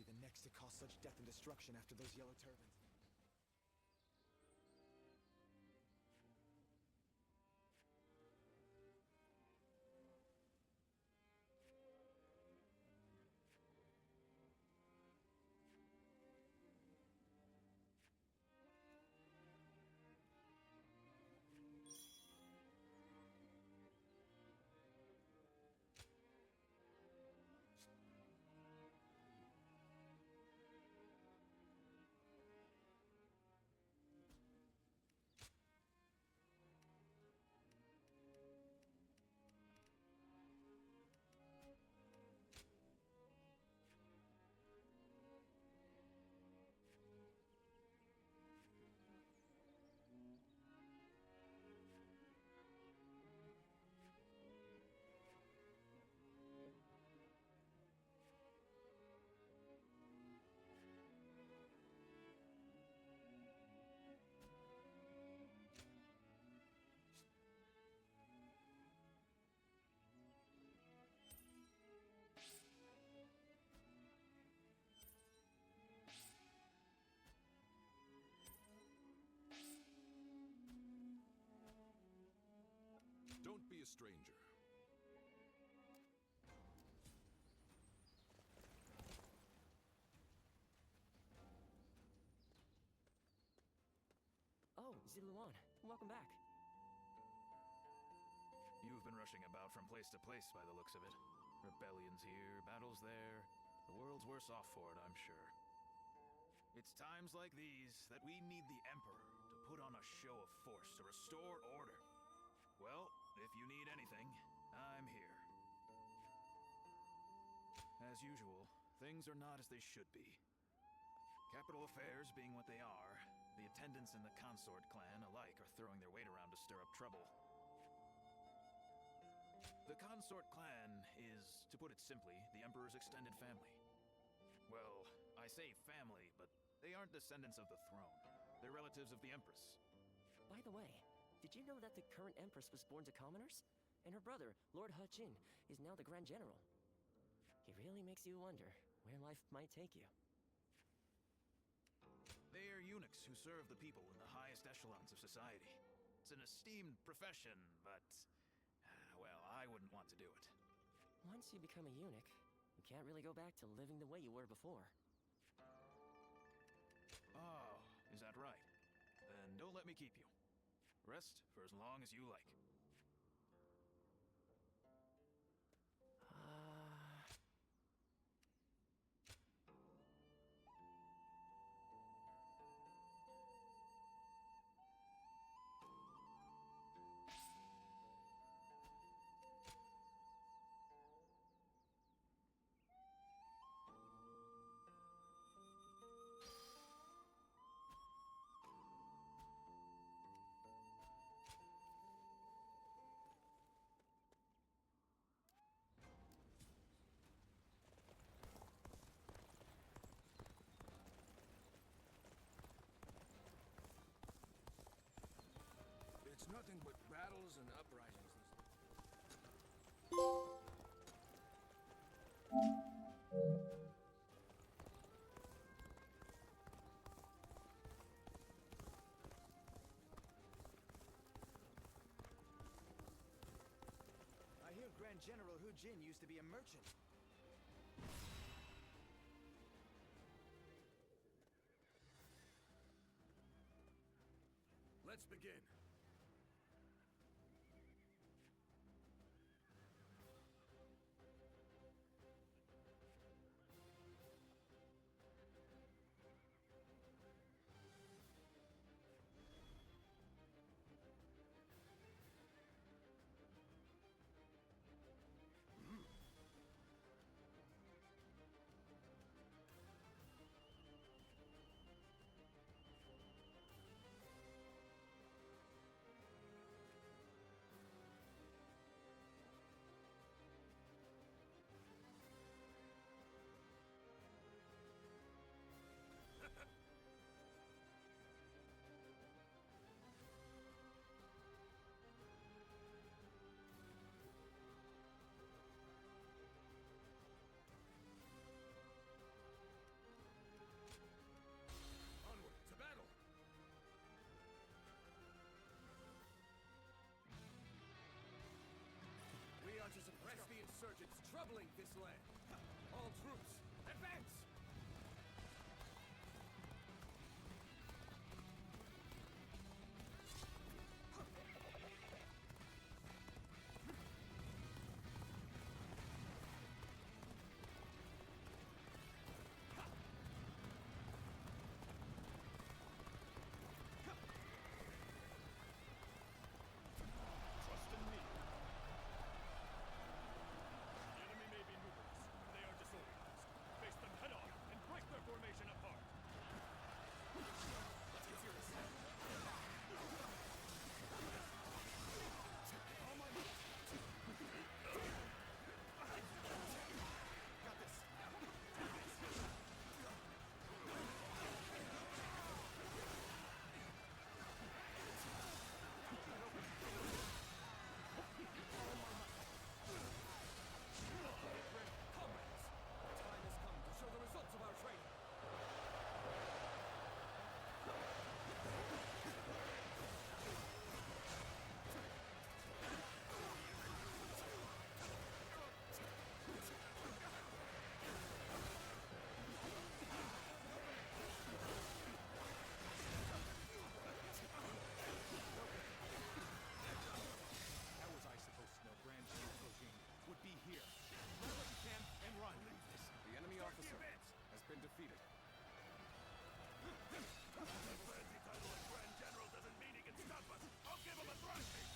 be the next to cause such death and destruction after those Yellow Turbans. Don't be a stranger. Oh, Ziluan, welcome back. You've been rushing about from place to place by the looks of it. Rebellions here, battles there. The world's worse off for it, I'm sure. It's times like these that we need the Emperor to put on a show of force to restore order. Well, if you need anything, I'm here. As usual, things are not as they should be. Capital affairs being what they are, the attendants in the Consort clan alike are throwing their weight around to stir up trouble. The Consort clan is, to put it simply, the Emperor's extended family. Well, I say family, but they aren't descendants of the throne. They're relatives of the Empress. By the way, did you know that the current Empress was born to commoners? And her brother, Lord He-Jin, is now the Grand General. It really makes you wonder where life might take you. They are eunuchs who serve the people in the highest echelons of society. It's an esteemed profession, but... well, I wouldn't want to do it. Once you become a eunuch, you can't really go back to living the way you were before. Oh, is that right? Then don't let me keep you. Rest for as long as you like. It's nothing but battles and uprisings. I hear Grand General He-Jin used to be a merchant. Let's begin. It's troubling this land. All troops, advance! Trust in me. The enemy may be numerous, but they are disorganized. Face them head on and break their formation apart. Let's get serious. Got this. Comrades, the time has come to show the results of our training. How was I supposed to know Grand General Hojin would be here? Grab what you can and run. The enemy officer has been defeated. Fancy title like Grand General doesn't mean he can stop us. I'll give him a thrashing.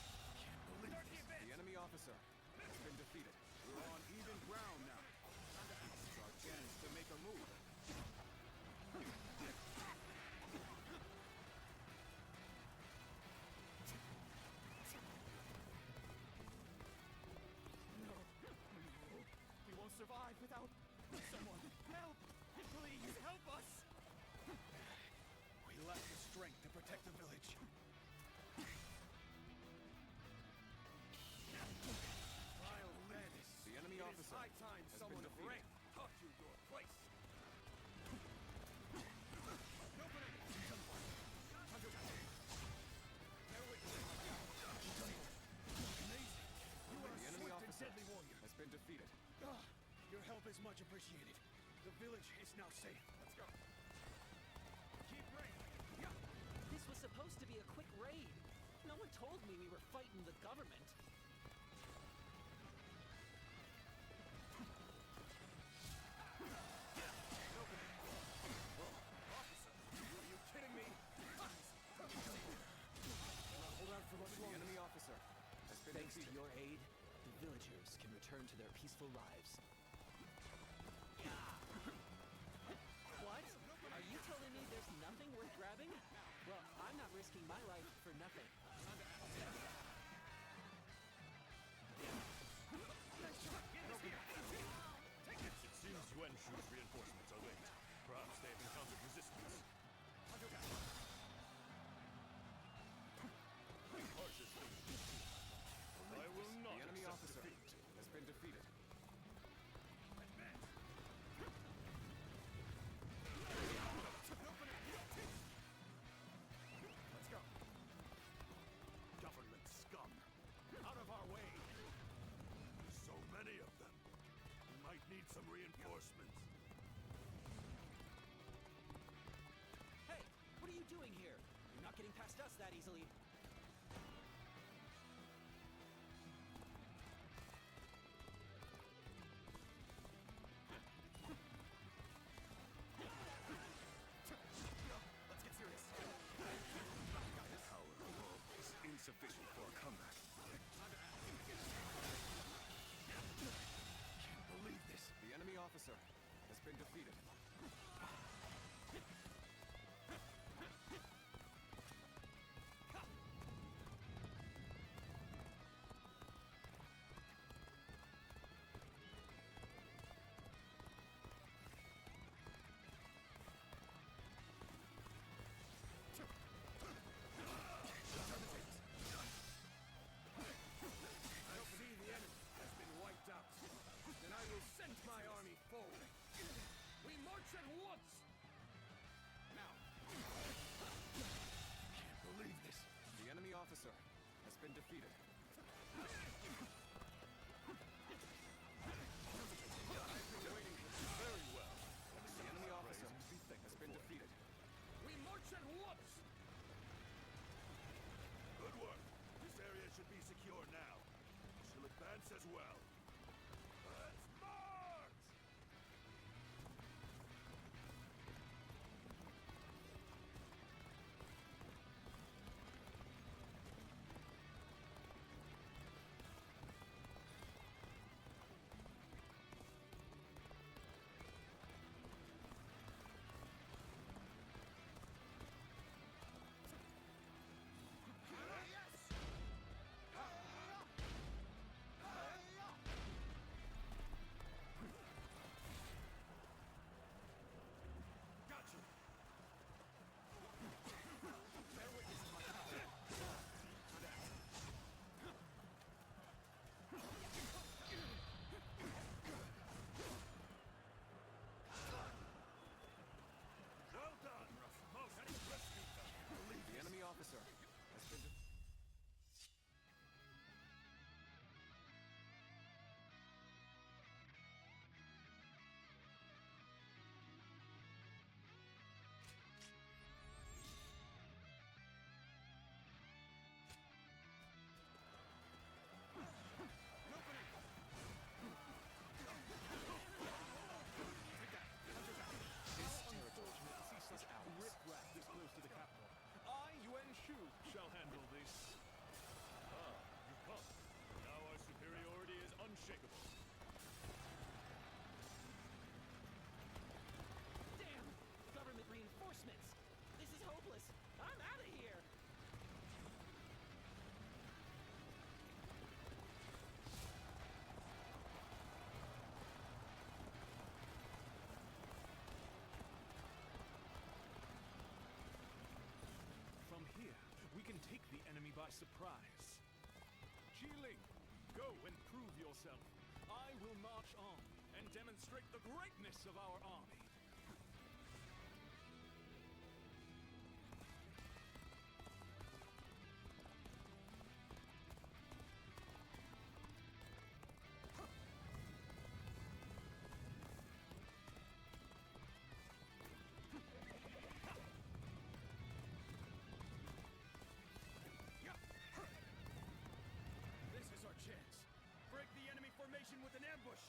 The enemy officer has been defeated. We're on even ground now. This is our chance to make a move. We won't survive without someone. Help! Please help us! We lack the strength to protect the village. Vile madness. The enemy It is officer high time has someone been of defeated. rank taught you your place. You are The a enemy swift and officer deadly warrior. has been defeated. Your help is much appreciated. The village is now safe. Let's go. Keep rain. Yeah. This was supposed to be a quick raid. No one told me we were fighting the government. Officer, are you kidding me? Cannot hold out for much The longer. enemy officer has been Thanks to defeated. your aid, the villagers can return to their peaceful lives. What? Are you telling me there's nothing worth grabbing? Well, I'm not risking my life for nothing. It seems Yuan Shu's reinforcements are late. Perhaps they have encountered resistance. Harshest thing. I will not The enemy accept officer defeat. has been defeated. Let's go. Government scum. Out of our way. So many of them. We might need some reinforcements. Hey, what are you doing here? You're not getting past us that easily. Let's get serious. Power alone is insufficient for a comeback. Can't believe this. The enemy officer has been defeated. I see the enemy has been wiped out. Then I will send my army forward. We march at once. Now. Can't believe this. The enemy officer has been defeated. Advance as well. Let's march! Gotcha! Bear witness to my power. Well done! Most impressive. Believe The enemy officer has been Riff-raff this close to the capital. I, Yuan Shu, shall handle this. Ah, you've come. Now our superiority is unshakable. Damn! Government reinforcements! This is hopeless! I'm out of here! From here, we can take the enemy by surprise. Jiling, go and prove yourself. I will march on and demonstrate the greatness of our army. This is our chance. Break the enemy formation with an ambush.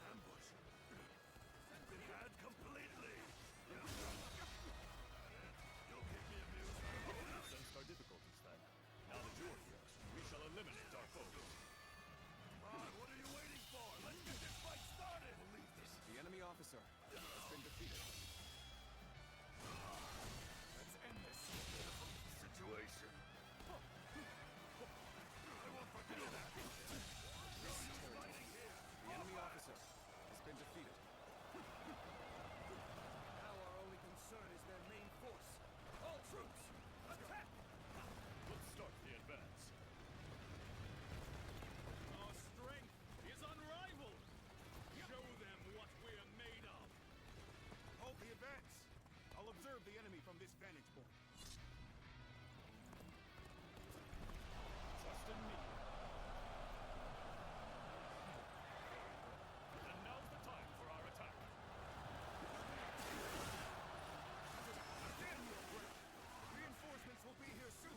Ambush. Been had completely. You'll keep me amused. Sensed our difficulties then. Now that you're here, we shall eliminate our foes. Come on, what are you waiting for? Let's get this fight started! Believe this. the enemy officer has been defeated. Let's end this situation. I won't forget that. Fighting here. The enemy officer has been defeated. Now our only concern is their main force. All troops, attack! Let's start the advance. Our strength is unrivaled. Show them what we're made of. Hold the advance. I'll observe the enemy from this vantage point. Trust in me. And now's the time for our attack. Again, your break. Reinforcements will be here soon.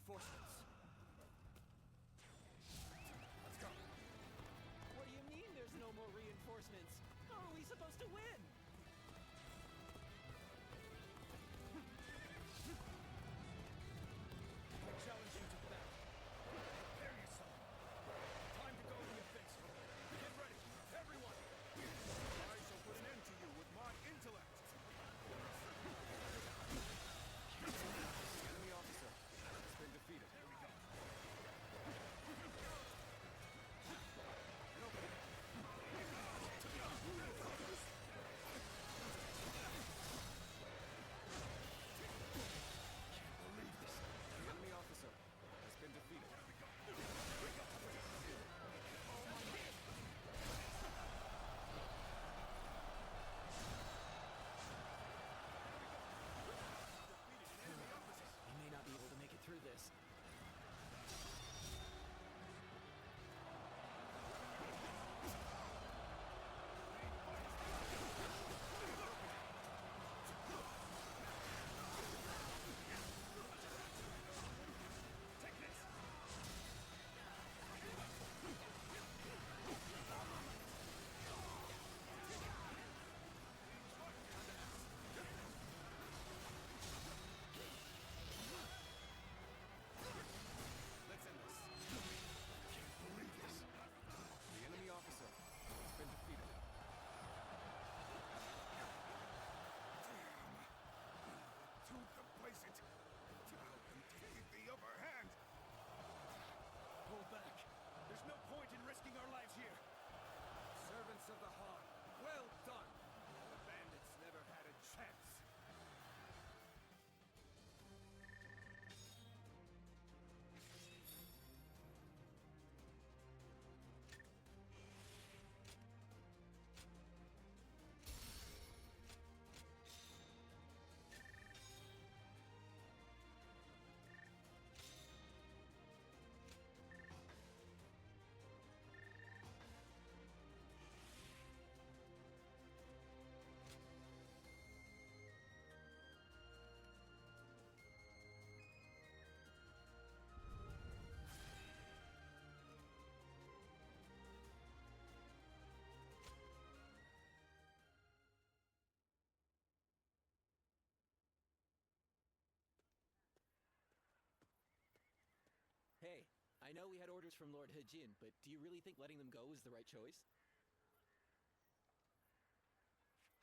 reinforcements. Let's go. What do you mean there's no more reinforcements? How are we supposed to win? I challenge you to battle. Prepare yourself. Time to go on the offensive. Get ready, everyone. I shall put an end to you with my intellect. The enemy officer has been defeated. Here we go. An opening. The enemy officer has been defeated. Here we go. We may not be able to make it through this. Let's end this. Can't believe this. The enemy officer has been defeated. Too complacent. Diao can take the upper hand. Pull back. There's no point in risking our lives here. Servants of the Han, well done. The bandits never had a chance. Hey, I know we had orders from Lord Hejin, but do you really think letting them go was the right choice?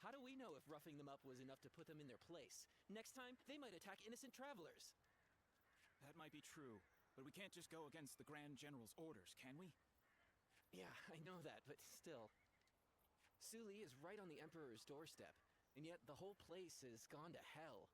How do we know if roughing them up was enough to put them in their place? Next time, they might attack innocent travelers. That might be true, but we can't just go against the Grand General's orders, can we? Yeah, I know that, but still. Suli is right on the Emperor's doorstep, and yet the whole place has gone to hell.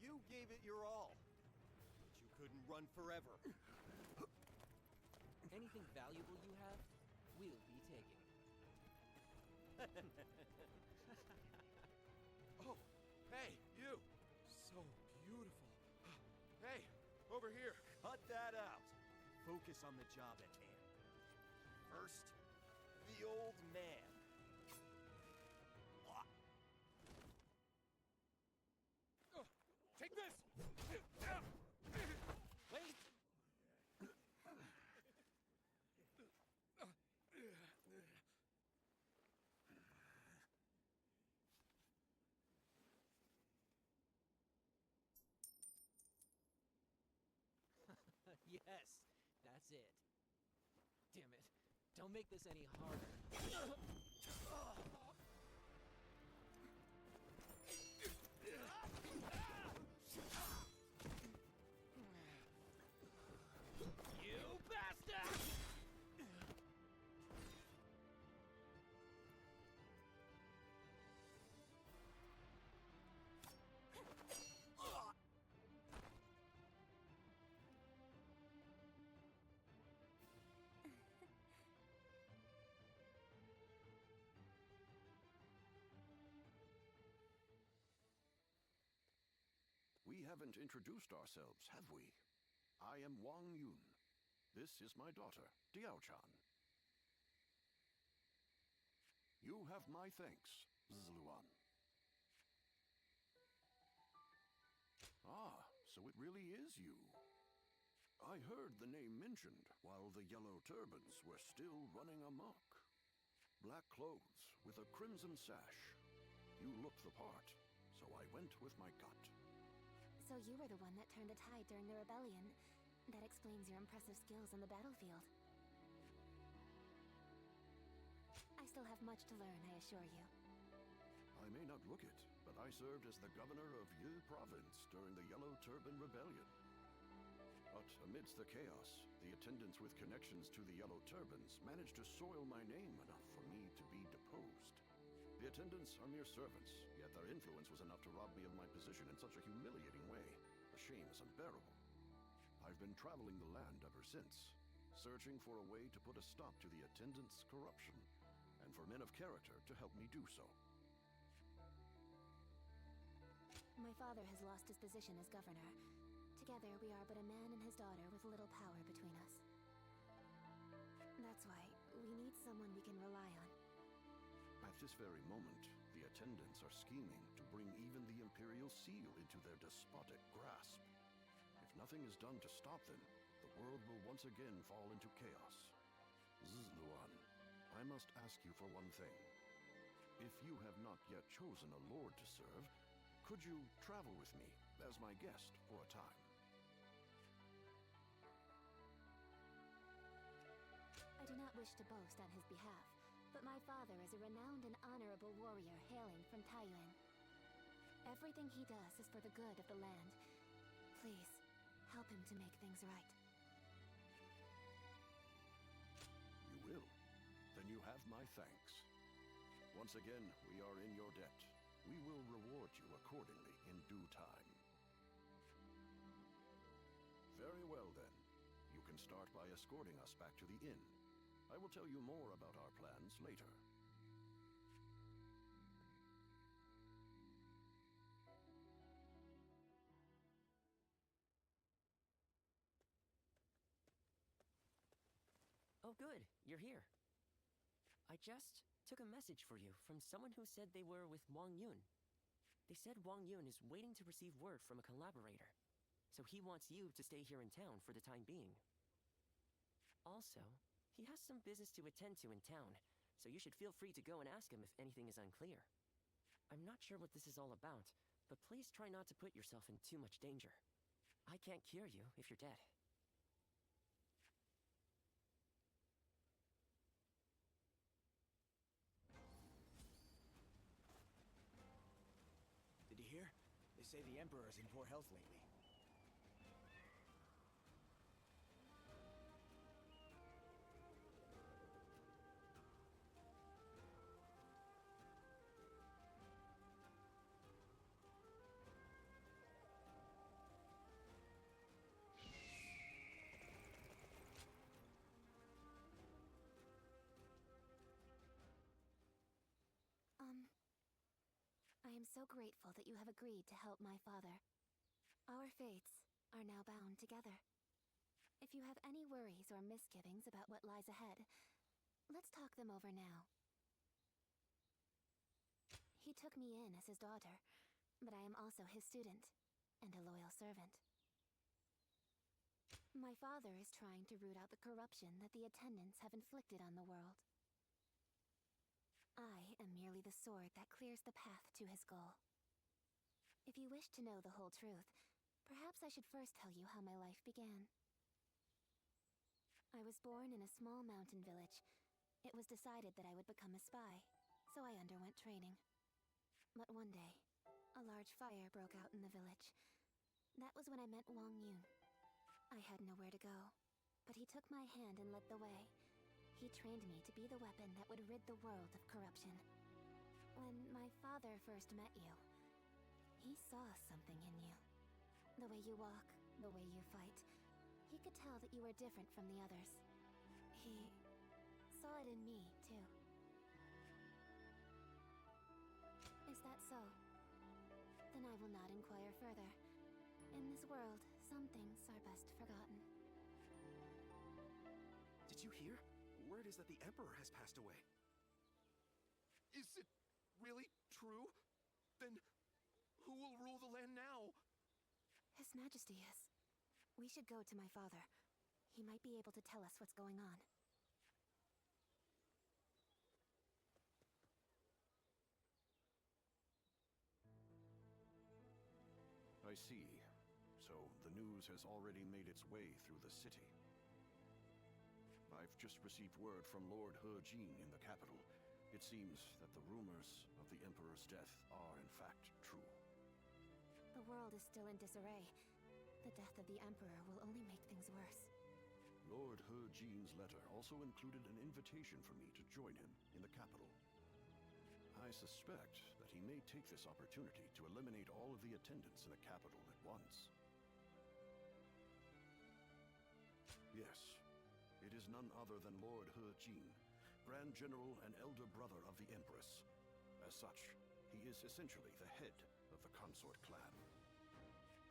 You gave it your all, but you couldn't run forever. Anything valuable you have, we'll be taking. Oh, hey, you. So beautiful. Hey, over here. Cut that out. Focus on the job at hand. First, the old man. Take this! Wait! Yes, that's it. Damn it. Don't make this any harder. You bastard! haven't introduced ourselves, have we? I am Wang Yun. This is my daughter, Diao-chan. You have my thanks, Zluan. Ah, so it really is you. I heard the name mentioned while the Yellow Turbans were still running amok. Black clothes with a crimson sash. You look the part, so I went with my gut. So you were the one that turned the tide during the rebellion. That explains your impressive skills on the battlefield. I still have much to learn, I assure you. I may not look it, but I served as the governor of Yi Province during the Yellow Turban Rebellion. But amidst the chaos, the attendants with connections to the Yellow Turbans managed to soil my name enough for me to be deposed. The attendants are mere servants, yet their influence was enough to rob me of my position in such a humiliating way. The shame is unbearable. I've been traveling the land ever since, searching for a way to put a stop to the attendants' corruption, and for men of character to help me do so. My father has lost his position as governor. Together, we are but a man and his daughter with little power between us. That's why we need someone we can rely on. At this very moment, the attendants are scheming to bring even the Imperial Seal into their despotic grasp. If nothing is done to stop them, the world will once again fall into chaos. Zluan, I must ask you for one thing. If you have not yet chosen a lord to serve, could you travel with me as my guest for a time? I do not wish to boast on his behalf, but my father is a renowned and honorable warrior hailing from Taiyuan. Everything he does is for the good of the land. Please, help him to make things right. You will. Then you have my thanks. Once again, we are in your debt. We will reward you accordingly in due time. Very well, then. You can start by escorting us back to the inn. I will tell you more about our plans later. Oh good, you're here. I just took a message for you from someone who said they were with Wang Yun. They said Wang Yun is waiting to receive word from a collaborator, so he wants you to stay here in town for the time being. Also, he has some business to attend to in town, so you should feel free to go and ask him if anything is unclear. I'm not sure what this is all about, but please try not to put yourself in too much danger. I can't cure you if you're dead. Did you hear? They say the Emperor is in poor health lately. I am so grateful that you have agreed to help my father. Our fates are now bound together. If you have any worries or misgivings about what lies ahead, let's talk them over now. He took me in as his daughter, but I am also his student and a loyal servant. My father is trying to root out the corruption that the attendants have inflicted on the world. I am merely the sword that clears the path to his goal. If you wish to know the whole truth, perhaps I should first tell you how my life began. I was born in a small mountain village. It was decided that I would become a spy, so I underwent training. But one day, a large fire broke out in the village. That was when I met Wang Yun. I had nowhere to go, but he took my hand and led the way. He trained me to be the weapon that would rid the world of corruption. When my father first met you, he saw something in you. The way you walk, the way you fight. He could tell that you were different from the others. He saw it in me, too. Is that so? Then I will not inquire further. In this world, some things are best forgotten. Did you hear? Word is that the Emperor has passed away. Is it really true? Then who will rule the land now? His Majesty is. We should go to my father. He might be able to tell us what's going on. I see. So the news has already made its way through the city. I've just received word from Lord He Jin in the capital. It seems that the rumors of the Emperor's death are in fact true. The world is still in disarray. The death of the Emperor will only make things worse. Lord He Jin's letter also included an invitation for me to join him in the capital. I suspect that he may take this opportunity to eliminate all of the attendants in the capital at once. Yes, it is none other than Lord He Jin, Grand General and elder brother of the Empress. As such, he is essentially the head of the consort clan.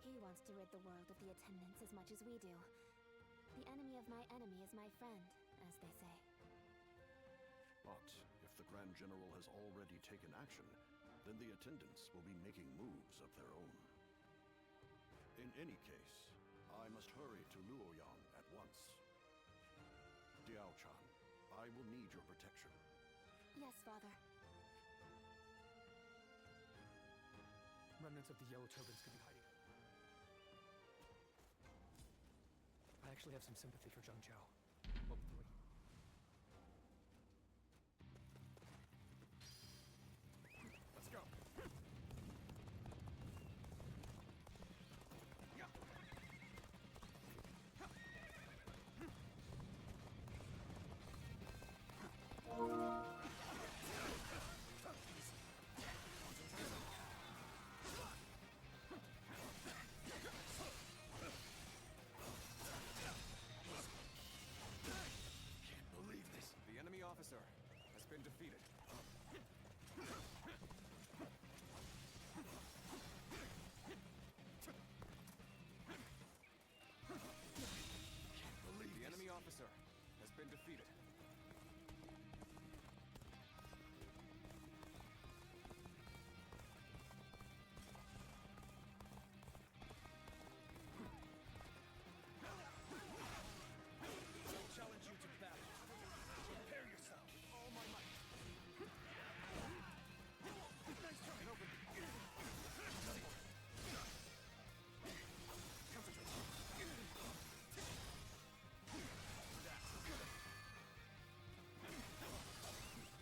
He wants to rid the world of the attendants as much as we do. The enemy of my enemy is my friend, as they say. But if the Grand General has already taken action, then the attendants will be making moves of their own. In any case, I must hurry to Luoyang at once. Diao-chan, I will need your protection. Yes, Father. Remnants of the Yellow Turbans could be hiding. I actually have some sympathy for Zhang Zhao. Hopefully. Let's go. Officer has been defeated. The enemy officer has been defeated. I challenge you to battle. Prepare yourself with all my might. Nice try. Get open. Concentrate.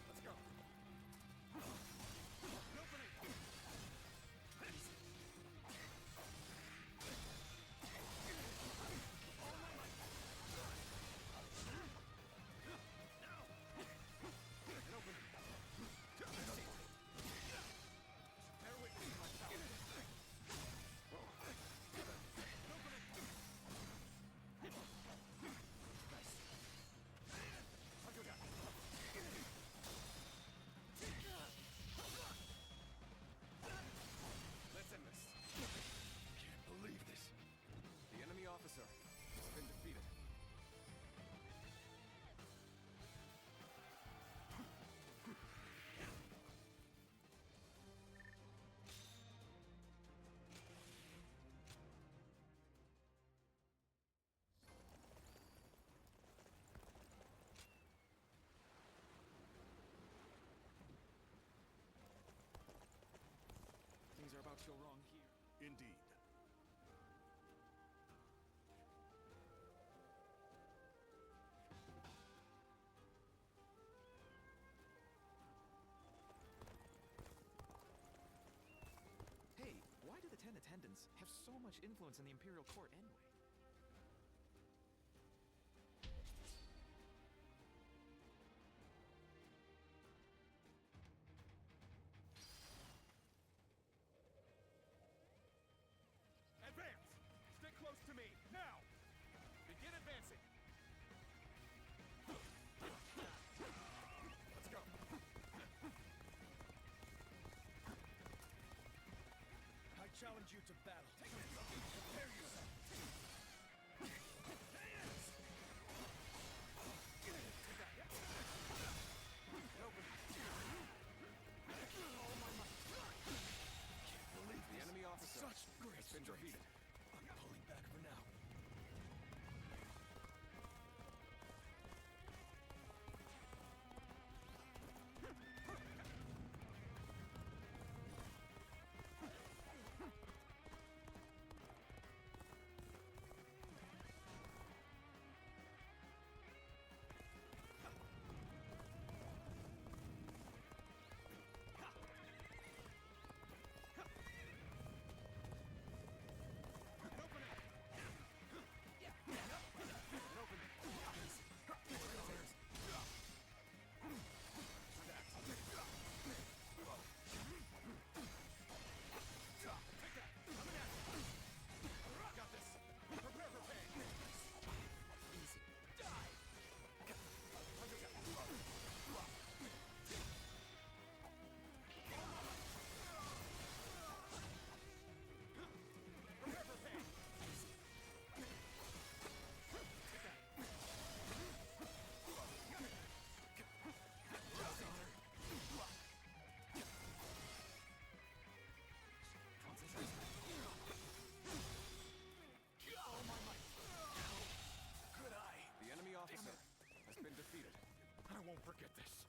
Let's go. An opening. All my might. An opening. Bear witness to my power. An opening. Nice. Hakuga. Let's end this. Can't believe this. The enemy officer has been defeated. Things are about to go wrong here. Indeed. Hey, why do the 10 attendants have so much influence in the Imperial Court anyway? Advance! Stick close to me, now! Begin advancing! Let's go! I challenge you to battle. Prepare been defeated. I'm pulling back for now. I won't forget this.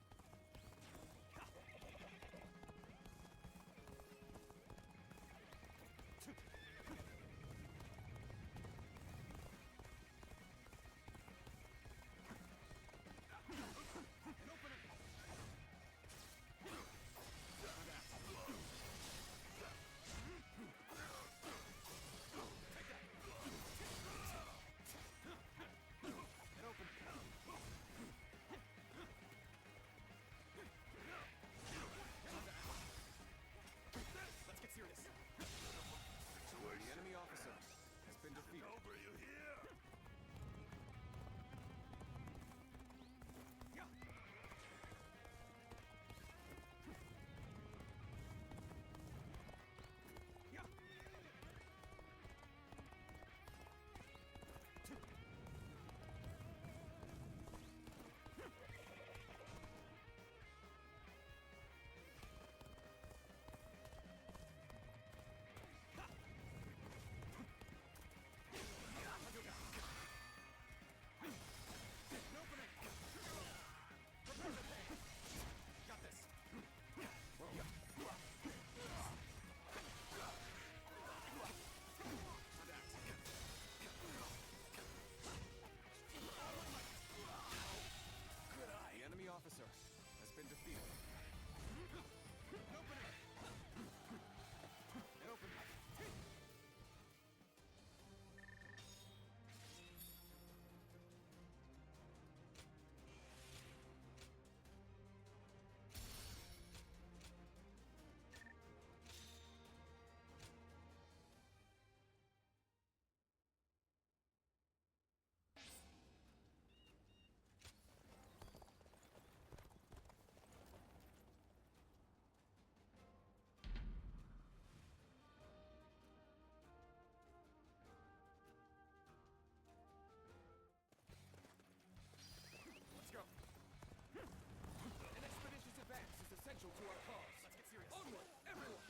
To our cause. Let's get serious. Onward, everyone!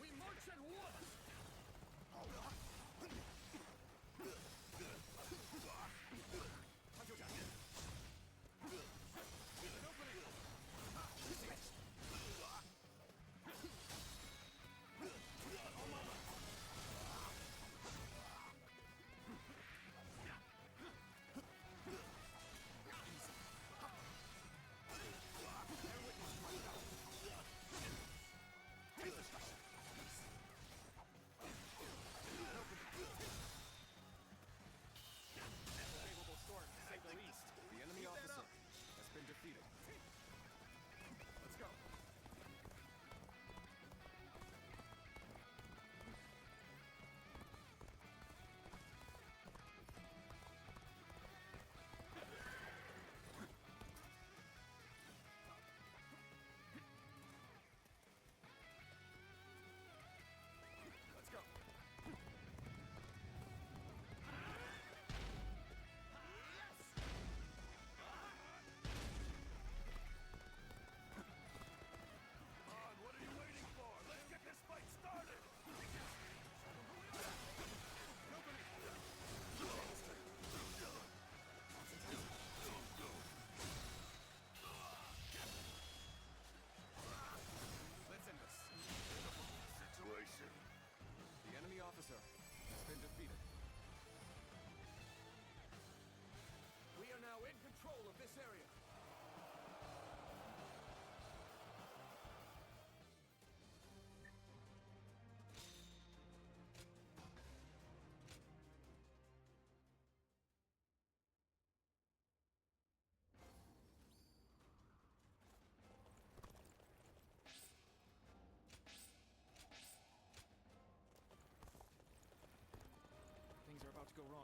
We march at once!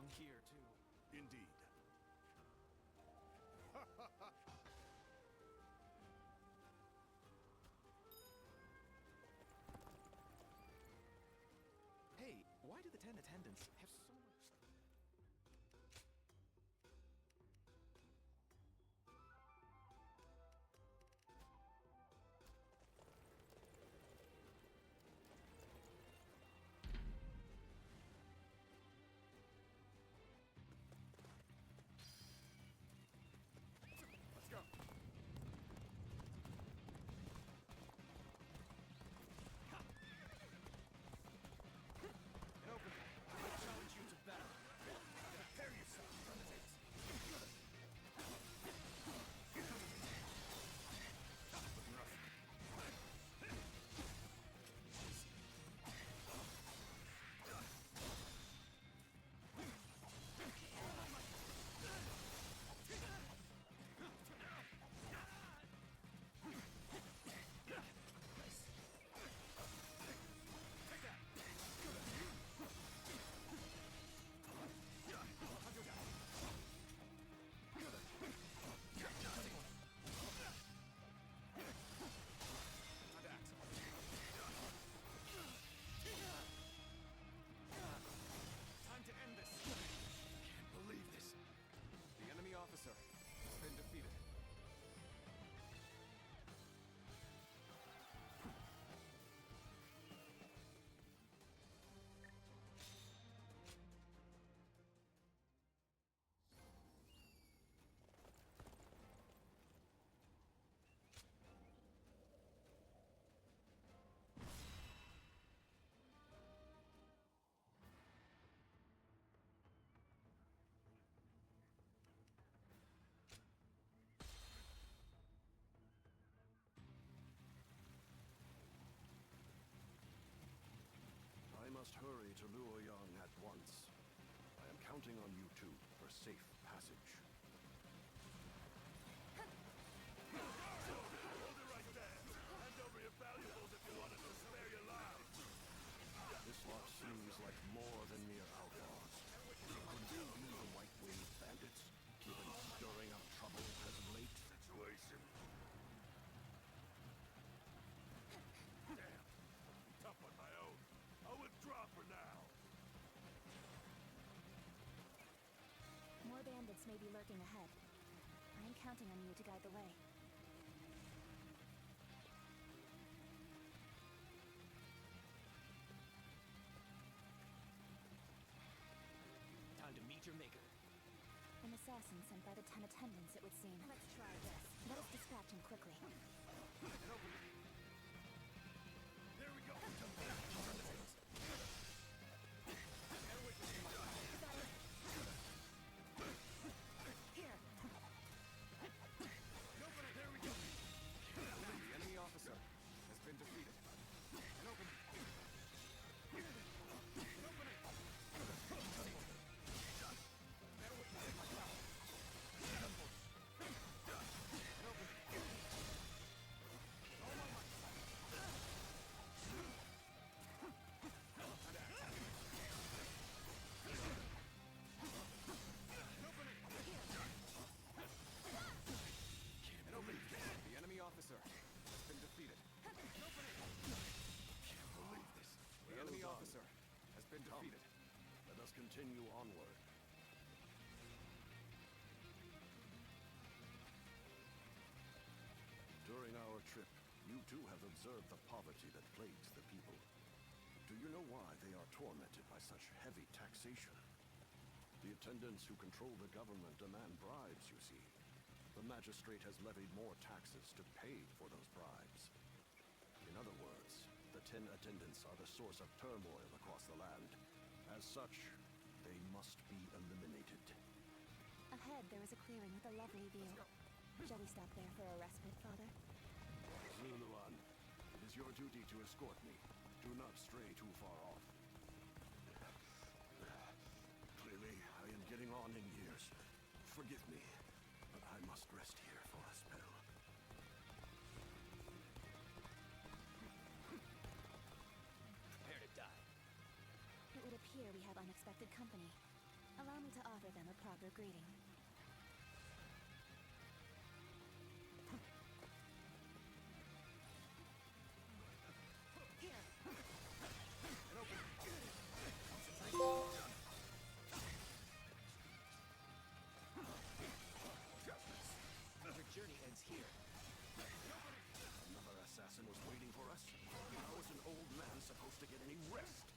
down here, too. Indeed. Hey, why do the 10 attendants have so much... Let's go. And open. I challenge you to battle. Prepare yourself, renegades. Looking rough. Time to end this. Can't believe this. The enemy officer has been defeated. I must hurry to Luoyang at once. I am counting on you two for safe passage. Hold it right there. Hand over your valuables if you want us to spare your lives. This lot seems like more than mere outlaws. Could they be the White Wave bandits, who've been stirring up trouble as of late? Situation. Damn. Tough on my own. I'll withdraw for now. More bandits may be lurking ahead. I'm counting on you to guide the way. Time to meet your maker. An assassin sent by the 10 attendants, it would seem. Let's try this. Let us dispatch him quickly. There we go. Here. There we go. The enemy officer has been defeated. And open. The enemy officer has been defeated. Can't believe this. The enemy officer has been defeated. Let us continue onward. During our trip, you too have observed the poverty that plagues the people. Do you know why they are tormented by such heavy taxation? The attendants who control the government demand bribes, you see. The magistrate has levied more taxes to pay for those bribes. In other words, the 10 attendants are the source of turmoil across the land. As such, they must be eliminated. Ahead, there is a clearing with a lovely view. Shall we stop there for a respite, Father? Luluan, it is your duty to escort me. Do not stray too far off. Clearly, I am getting on in years. Forgive me, but I must rest here for a spell. Prepare to die. It would appear we have unexpected company. Allow me to offer them a proper greeting. Your journey ends here. Another assassin was waiting for us? How is an old man supposed to get any rest?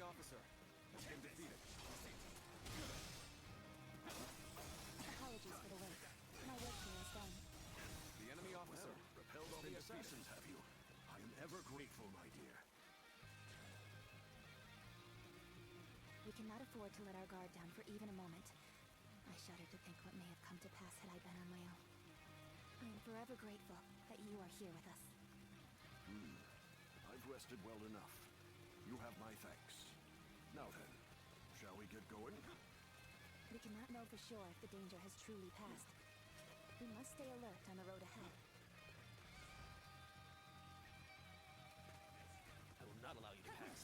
Officer has been defeated. Apologies for the wait. My work here is done. The enemy officer Repelled all the assassins, have you? I am ever grateful, my dear. We cannot afford to let our guard down for even a moment. I shudder to think what may have come to pass had I been on my own. I am forever grateful that you are here with us. I've rested well enough. You have my thanks. Now then, shall we get going? We cannot know for sure if the danger has truly passed. We must stay alert on the road ahead. I will not allow you to pass.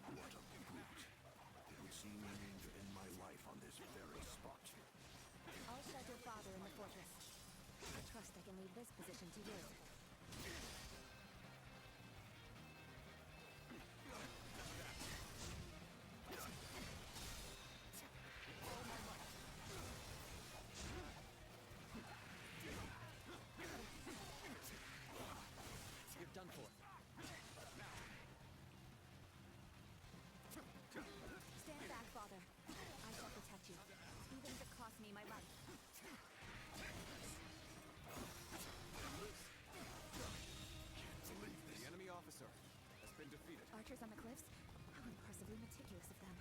What a brute. It would seem you mean to end my life on this very spot. I'll shelter Father in the fortress. I trust I can leave this position to you. You're done for. Stand back, Father. I shall protect you, even if it costs me my life. The enemy officer has been defeated. Archers on the cliffs? How impressively meticulous of them.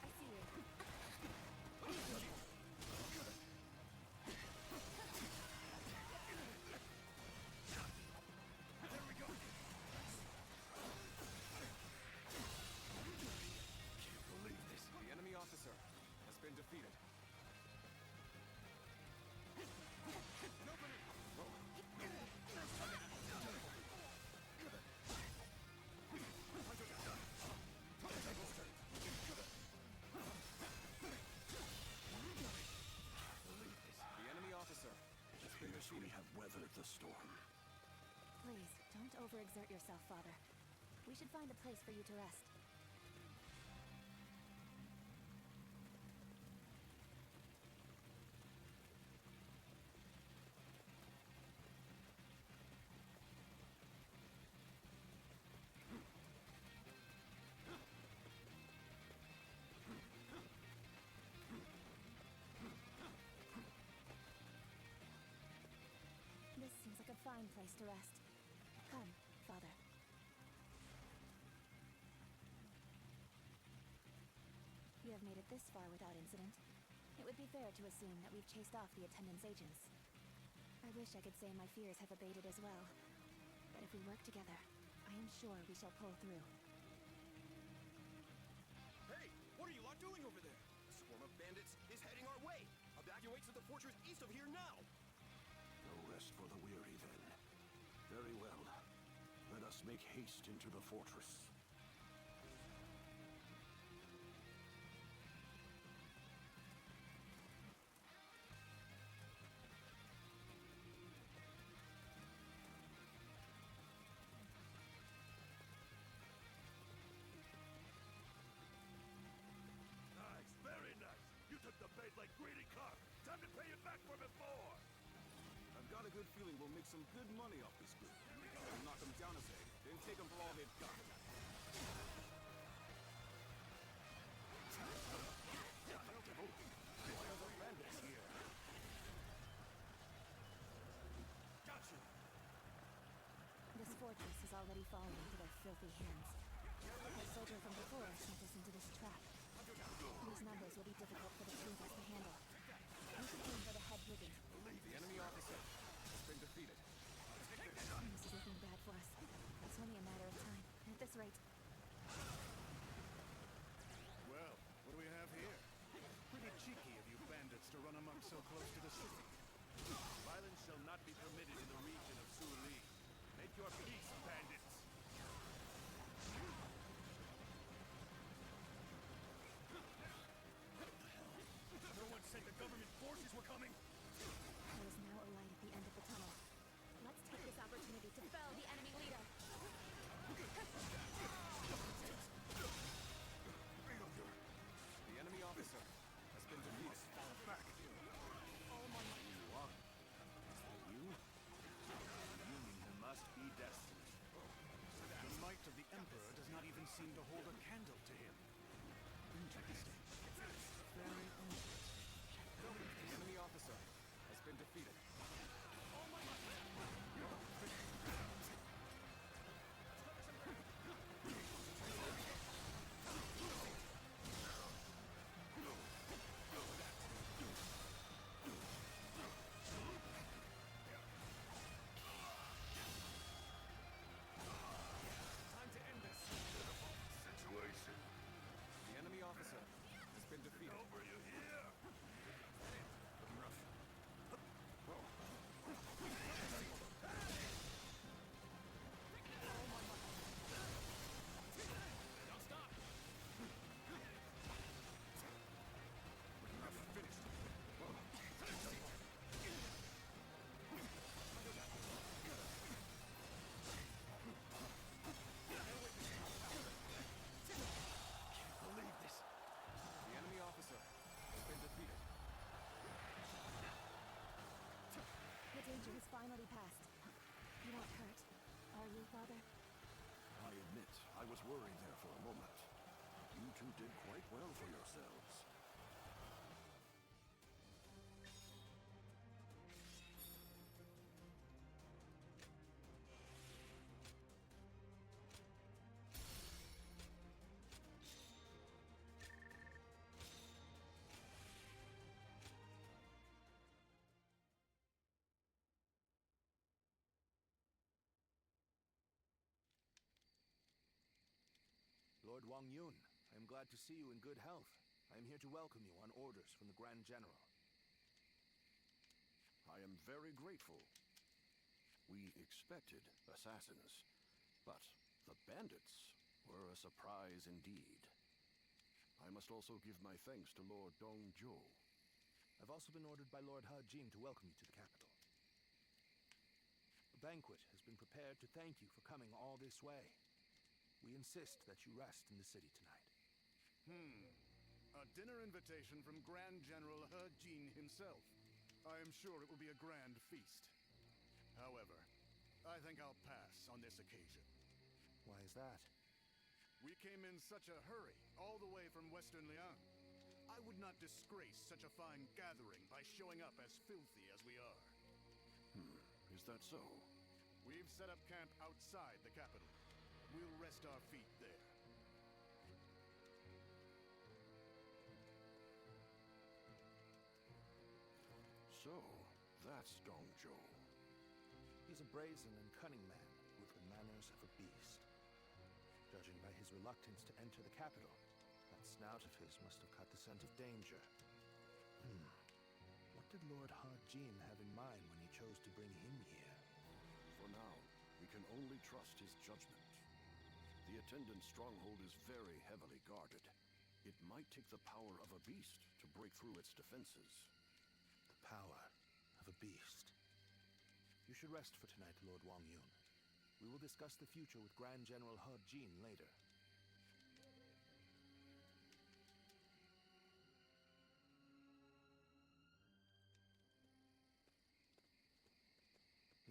I see you. There we go. Can't believe this. The enemy officer has been defeated. The enemy officer has been Yes, we defeated. have weathered the storm. Please, don't overexert yourself, Father. We should find a place for you to rest. This seems like a fine place to rest. Come, Father. You have made it this far without incident. It would be fair to assume that we've chased off the attendant's agents. I wish I could say my fears have abated as well. But if we work together, I am sure we shall pull through. Hey, what are you lot doing over there? A swarm of bandits is heading our way. Evacuate to the fortress east of here now. No rest for the weary, then. Very well. Let us make haste into the fortress. Nice, very nice. You took the bait like greedy carp. Time to pay it back for before. An got a good feeling we'll make some good money off this group. We'll knock them down a bit, then take them for all they've got. This fortress has already fallen into their filthy hands. A soldier from before sent us into this trap. These numbers will be difficult for the two of us to handle. We should aim for the head brigand. The enemy officer has been defeated. This is looking bad for us. It's only a matter of time. At this rate, Well, what do we have here? Pretty cheeky of you bandits to run amok so close to the city. Violence shall not be permitted in the region of Suli. Make your peace, bandits! No one said the government forces were coming! there is now a light at the end of the tunnel. Let's take this opportunity to fell the enemy leader. The enemy officer has been defeated. Fall back! All my might. You are. You? Union who must be destined. The might of the Emperor does not even seem to hold a candle to him. Interesting. Very interesting. The enemy officer has been defeated. Time to end this. Situation. The enemy officer has been defeated. Over you here! Don't stop! Believe this. The enemy officer has been defeated. The danger has finally passed. You aren't hurt, are you, Father? I admit, I was worried there for a moment. You two did quite well for yourselves. Lord Wang Yun, I am glad to see you in good health. I am here to welcome you on orders from the Grand General. I am very grateful. We expected assassins, but the bandits were a surprise indeed. I must also give my thanks to Lord Dongzhou. I've also been ordered by Lord He Jin to welcome you to the capital. A banquet has been prepared to thank you for coming all this way. We insist that you rest in the city tonight. A dinner invitation from Grand General He Jin himself. I am sure it will be a grand feast. However, I think I'll pass on this occasion. Why is that? We came in such a hurry, all the way from Western Liang. I would not disgrace such a fine gathering by showing up as filthy as we are. Is that so? We've set up camp outside the capital. We'll rest our feet there. So, that's Dongzhou. He's a brazen and cunning man with the manners of a beast. Judging by his reluctance to enter the capital, that snout of his must have caught the scent of danger. What did Lord He Jin have in mind when he chose to bring him here? For now, we can only trust his judgment. The attendant stronghold is very heavily guarded. It might take the power of a beast to break through its defenses. The power of a beast. You should rest for tonight, Lord Wang Yun. We will discuss the future with Grand General He Jin later.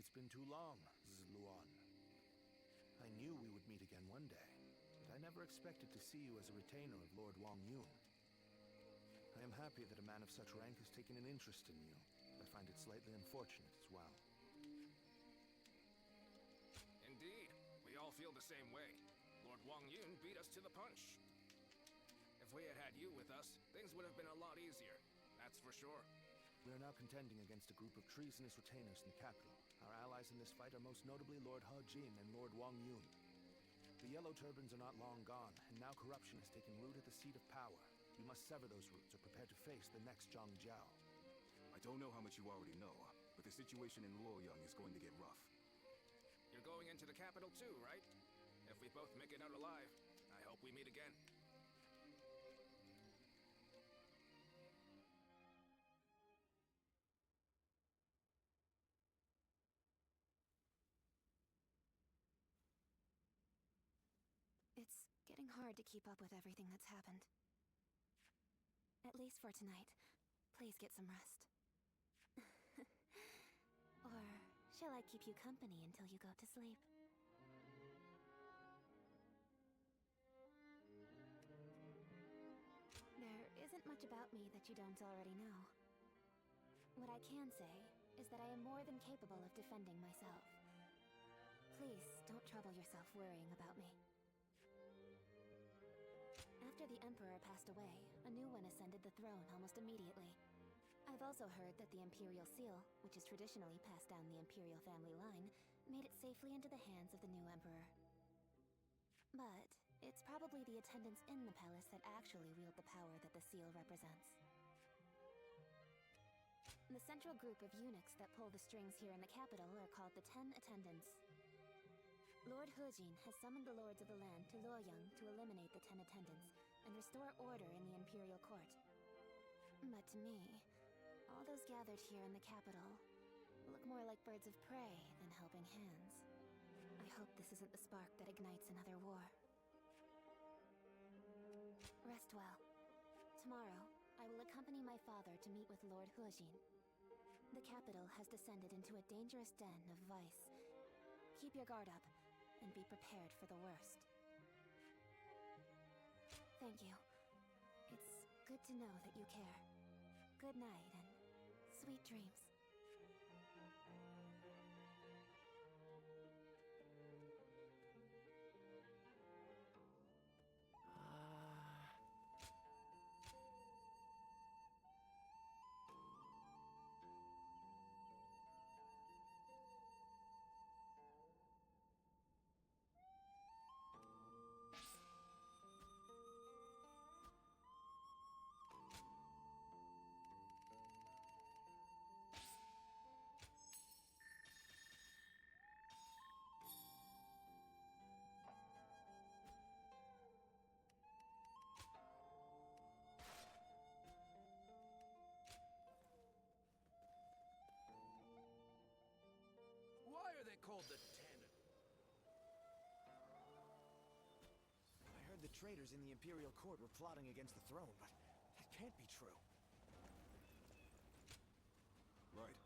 It's been too long, Zluan. I knew we would meet again one day, but I never expected to see you as a retainer of Lord Wang Yun. I am happy that a man of such rank has taken an interest in you, but I find it slightly unfortunate as well. Indeed, we all feel the same way. Lord Wang Yun beat us to the punch. If we had had you with us, things would have been a lot easier, that's for sure. We are now contending against a group of treasonous retainers in the capital. Our allies in this fight are most notably Lord He Jin and Lord Wang Yun. The Yellow Turbans are not long gone, and now corruption has taken root at the seat of power. We must sever those roots or prepare to face the next Zhang Jiao. I don't know how much you already know, but the situation in Luoyang is going to get rough. You're going into the capital too, right? If we both make it out alive, I hope we meet again. It's getting hard to keep up with everything that's happened. At least for tonight. Please get some rest. Or shall I keep you company until you go to sleep? There isn't much about me that you don't already know. What I can say is that I am more than capable of defending myself. Please don't trouble yourself worrying about me. After the Emperor passed away, a new one ascended the throne almost immediately. I've also heard that the Imperial Seal, which is traditionally passed down the Imperial family line, made it safely into the hands of the new Emperor. But it's probably the attendants in the palace that actually wield the power that the seal represents. The central group of eunuchs that pull the strings here in the capital are called the 10 Attendants. Lord He Jin has summoned the lords of the land to Luoyang to eliminate the 10 Attendants and restore order in the Imperial Court. But to me, all those gathered here in the capital look more like birds of prey than helping hands. I hope this isn't the spark that ignites another war. Rest well. Tomorrow, I will accompany my father to meet with Lord He Jin. The capital has descended into a dangerous den of vice. Keep your guard up, and be prepared for the worst. Thank you. It's good to know that you care. Good night, and sweet dreams. Why are they called the 10? I heard the traitors in the Imperial Court were plotting against the throne, but that can't be true. Right.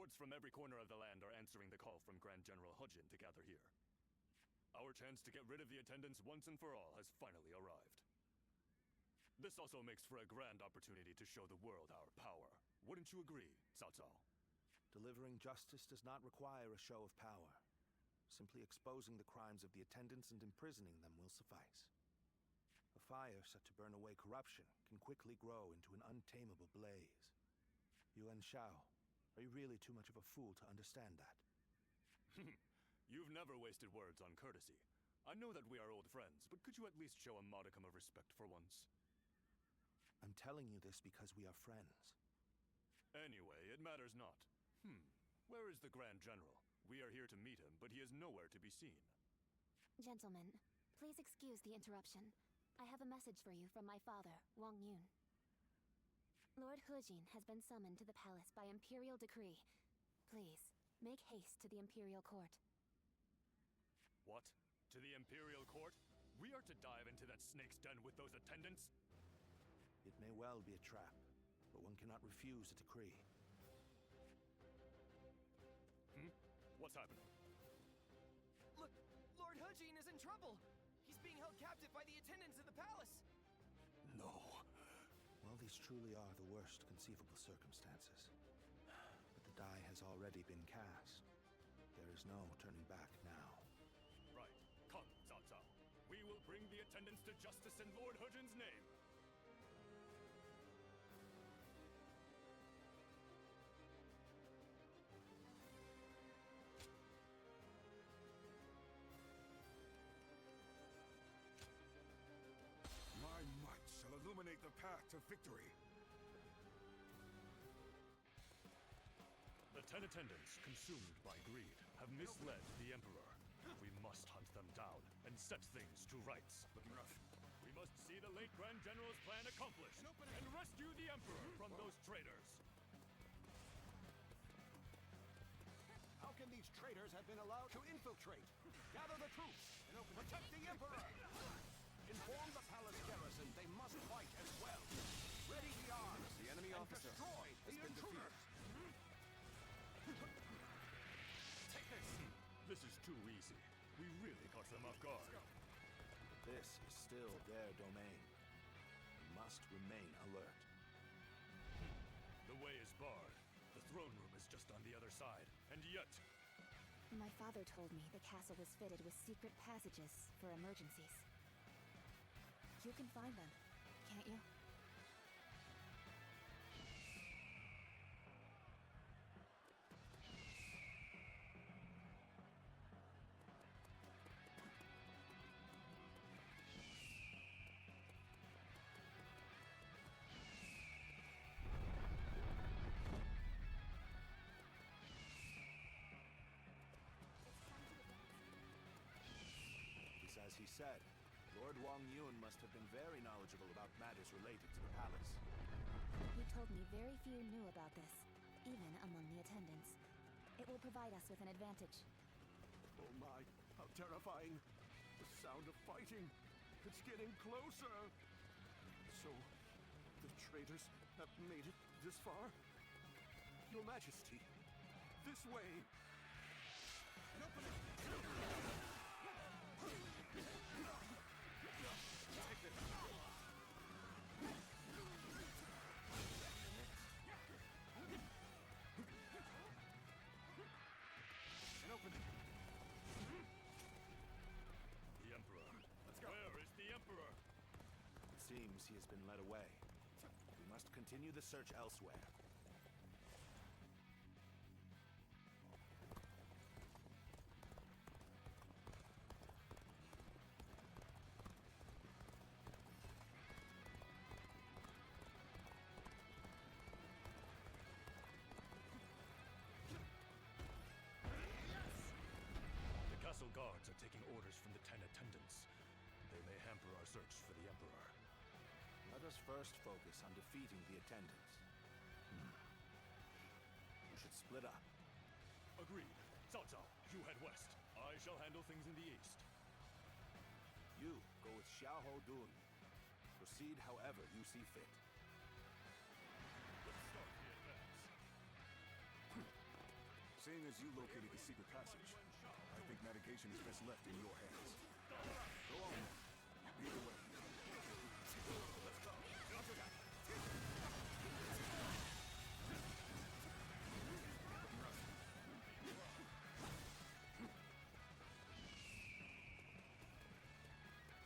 Lords from every corner of the land are answering the call from Grand General Hujin to gather here. Our chance to get rid of the attendants once and for all has finally arrived. This also makes for a grand opportunity to show the world our power. Wouldn't you agree, Cao Cao? Delivering justice does not require a show of power. Simply exposing the crimes of the attendants and imprisoning them will suffice. A fire set to burn away corruption can quickly grow into an untamable blaze. Yuan Shao, are you really too much of a fool to understand that? You've never wasted words on courtesy. I know that we are old friends, but could you at least show a modicum of respect for once? I'm telling you this because we are friends. Anyway, it matters not. Where is the Grand General? We are here to meet him, but he is nowhere to be seen. Gentlemen, please excuse the interruption. I have a message for you from my father, Wang Yun. Lord Hujin has been summoned to the palace by imperial decree. Please, make haste to the imperial court. What? To the Imperial Court? We are to dive into that snake's den with those attendants? It may well be a trap, but one cannot refuse a decree. What's happening? Look, Lord Hujin is in trouble. He's being held captive by the attendants of the palace. No. Well, these truly are the worst conceivable circumstances. But the die has already been cast. There is no turning back now. Right. Come, Cao Cao. We will bring the attendants to justice in Lord Hujin's name. My might shall illuminate the path to victory. The 10 attendants, consumed by greed, have misled the Emperor. We must hunt them down and set things to rights. Looking rough. We must see the late Grand General's plan accomplished and rescue the Emperor from those traitors. How can these traitors have been allowed to infiltrate? Gather the troops and protect the Emperor! Inform the palace garrison they must fight as well. Ready the arms The enemy and officer destroy the has been intruders! Take this! This is too easy. We really caught them off guard. This is still their domain. We must remain alert. The way is barred. The throne room is just on the other side. And yet... My father told me the castle was fitted with secret passages for emergencies. You can find them, can't you? It's as he said. Lord Wang Yun must have been very knowledgeable about matters related to the palace. He told me very few knew about this, even among the attendants. It will provide us with an advantage. Oh my, how terrifying. The sound of fighting. It's getting closer. So, the traitors have made it this far? Your Majesty, this way. And open it. Take this. And open it. The Emperor. Let's go. Where is the Emperor? It seems he has been led away. We must continue the search elsewhere. The castle guards are taking orders from the 10 attendants. They may hamper our search for the Emperor. Let us first focus on defeating the attendants. We should split up. Agreed. Cao Cao, you head west. I shall handle things in the east. You go with Xiaoho Dun. Proceed however you see fit. Let's start the advance. Seeing as you located the secret passage, I think navigation is best left in your hands. Go on, then. Lead the way. Let's go.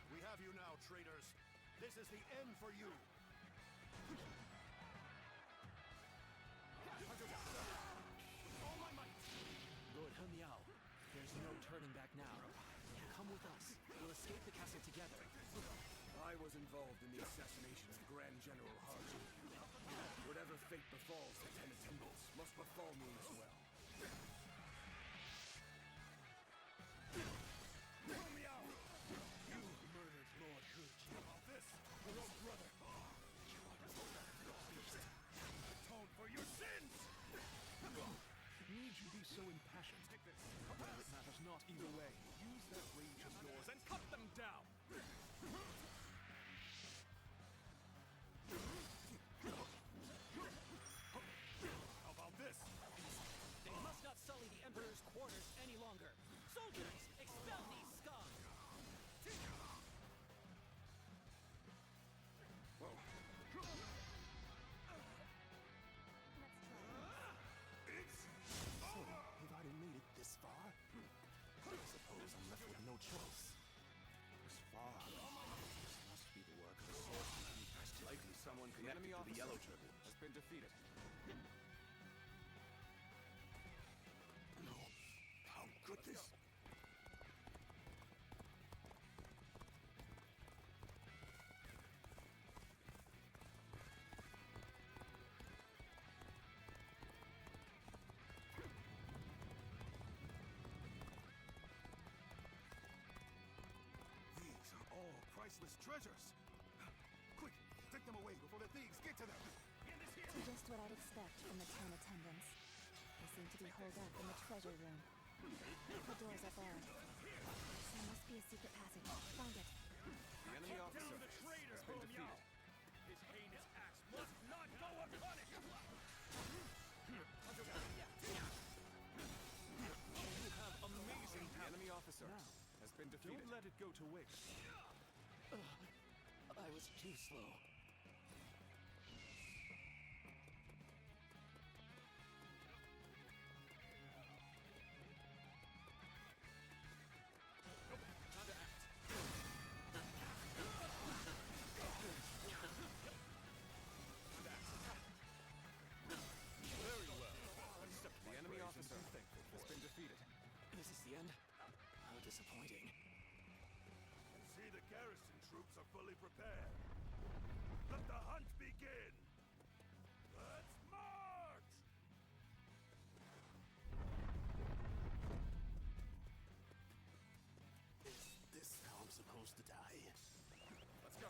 We have you now, traitors. This is the end for you. All my might! Lord Hemiao, there's no turning back now. Come with us. We'll escape the castle together. I was involved in the assassination of Grand General Haji. Whatever fate befalls the 10 attendants must befall me as well. Hemiao! You murdered Lord Haji. This, your brother. You are beast. Atone for your sins! Need you be so impassioned? Take this. Well, it matters not either way. Use that rage of yours and cut them down! How about this? They must not sully the Emperor's quarters any longer. Soldiers, expel these scum! Whoa. So, we've already made it this far? I suppose I'm left with no choice. This far. This must be the work of the sorcerer. Likely someone connected to the Yellow Turban. has been defeated. No. How could this? These are all priceless treasures. Quick, take them away before the thieves get to them. Just what I'd expect from the 10 attendants. They seem to be holed up in the treasure room. The doors are barred. There must be a secret passage. Find it. The enemy officer has been defeated. His heinous acts must not go unpunished! You have amazing The enemy officer has been defeated. Don't let it go to waste. I was too slow. Time to act. Very well. The enemy officer has been defeated. This is the end? How disappointing. See, the garrison troops are fully prepared. Let the hunt begin! Let's march! Is this how I'm supposed to die? Let's go.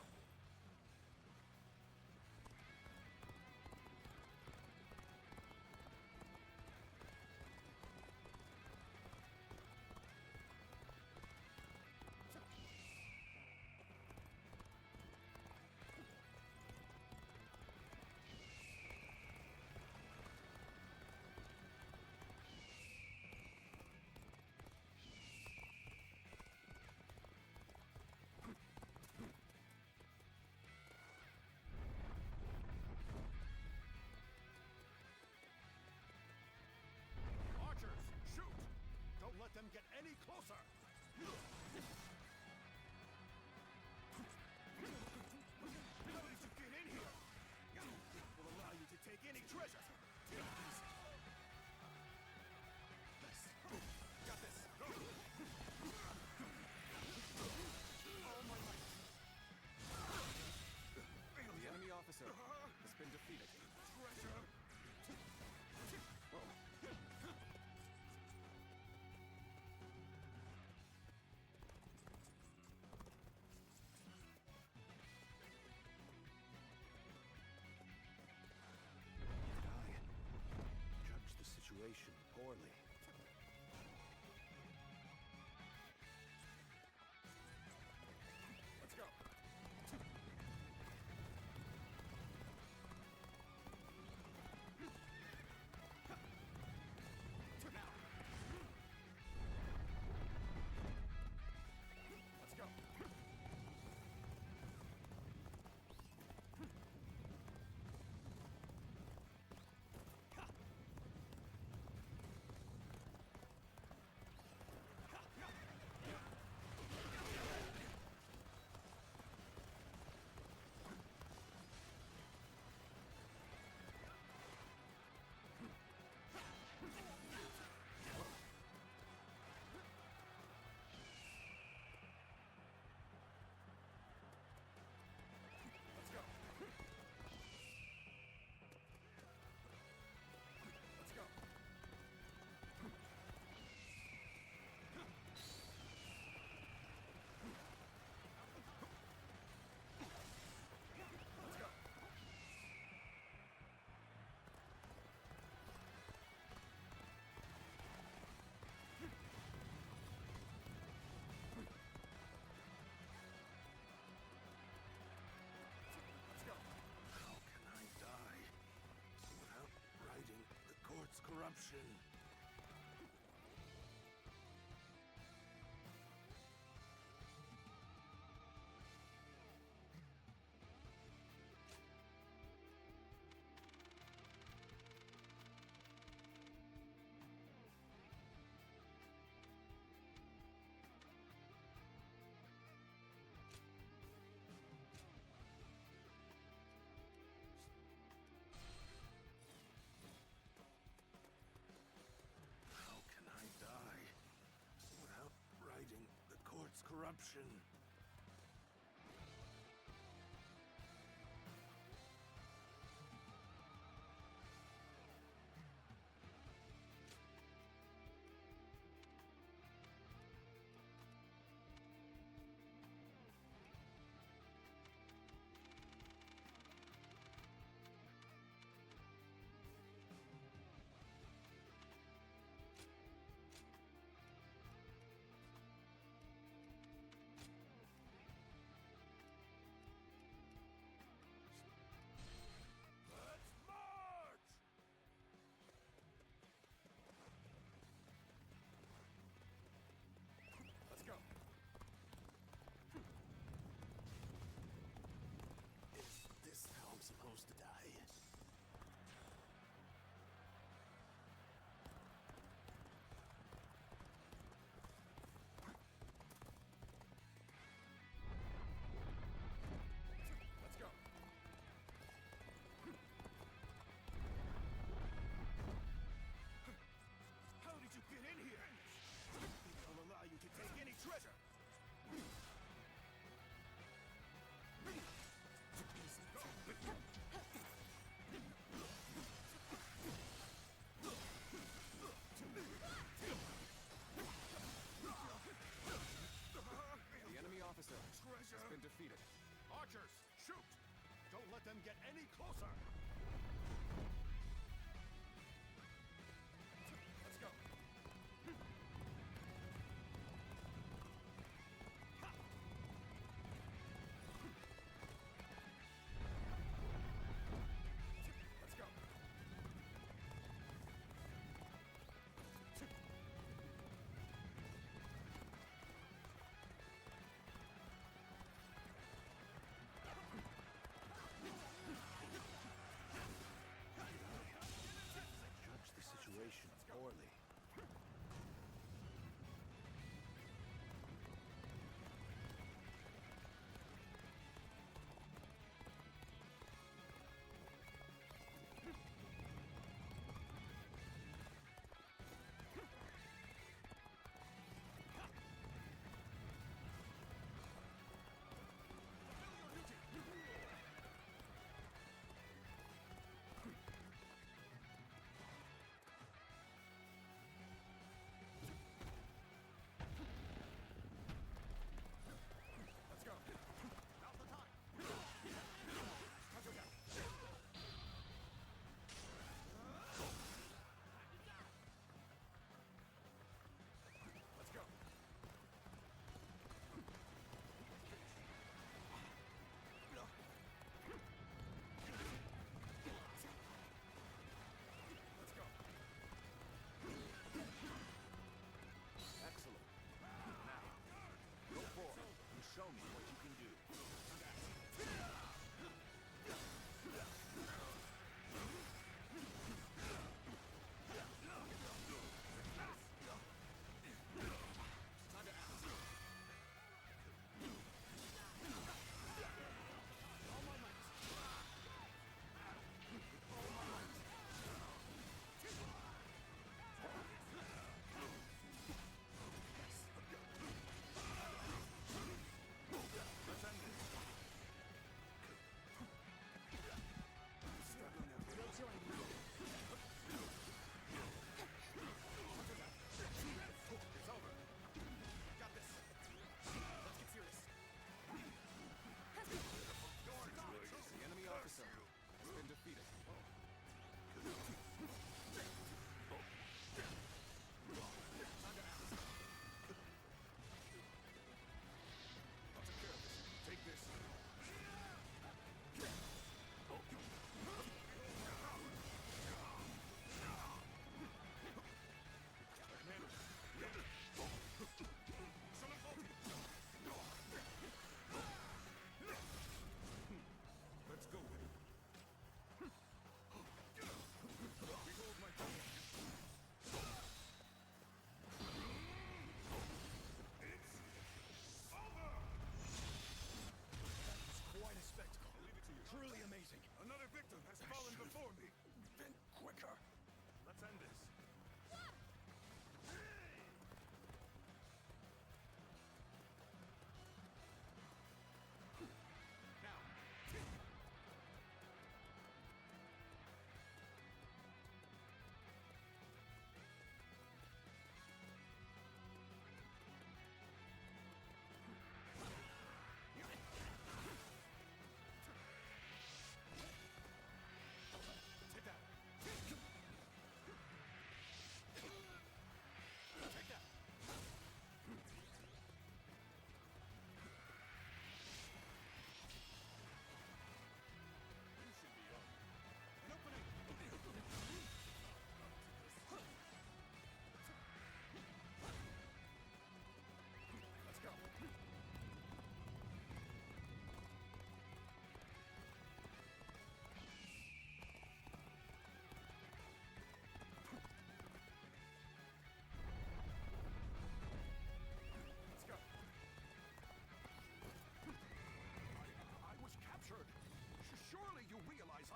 Archers, shoot! Don't let them get any closer! How did you get in here? Will allow you to take any treasure. Got this! Go! All my might! The enemy officer has been defeated. Treasure! Judge the situation poorly. Let's go. Now, corruption. How can I die without righting the court's corruption? Let's march! Let's go. Is this how I'm supposed to die? Let's go. How did you get in here? Think I'll allow you to take any treasure? The enemy officer has been defeated. Archers, shoot! Don't let them get any closer! Let's go. Let's go.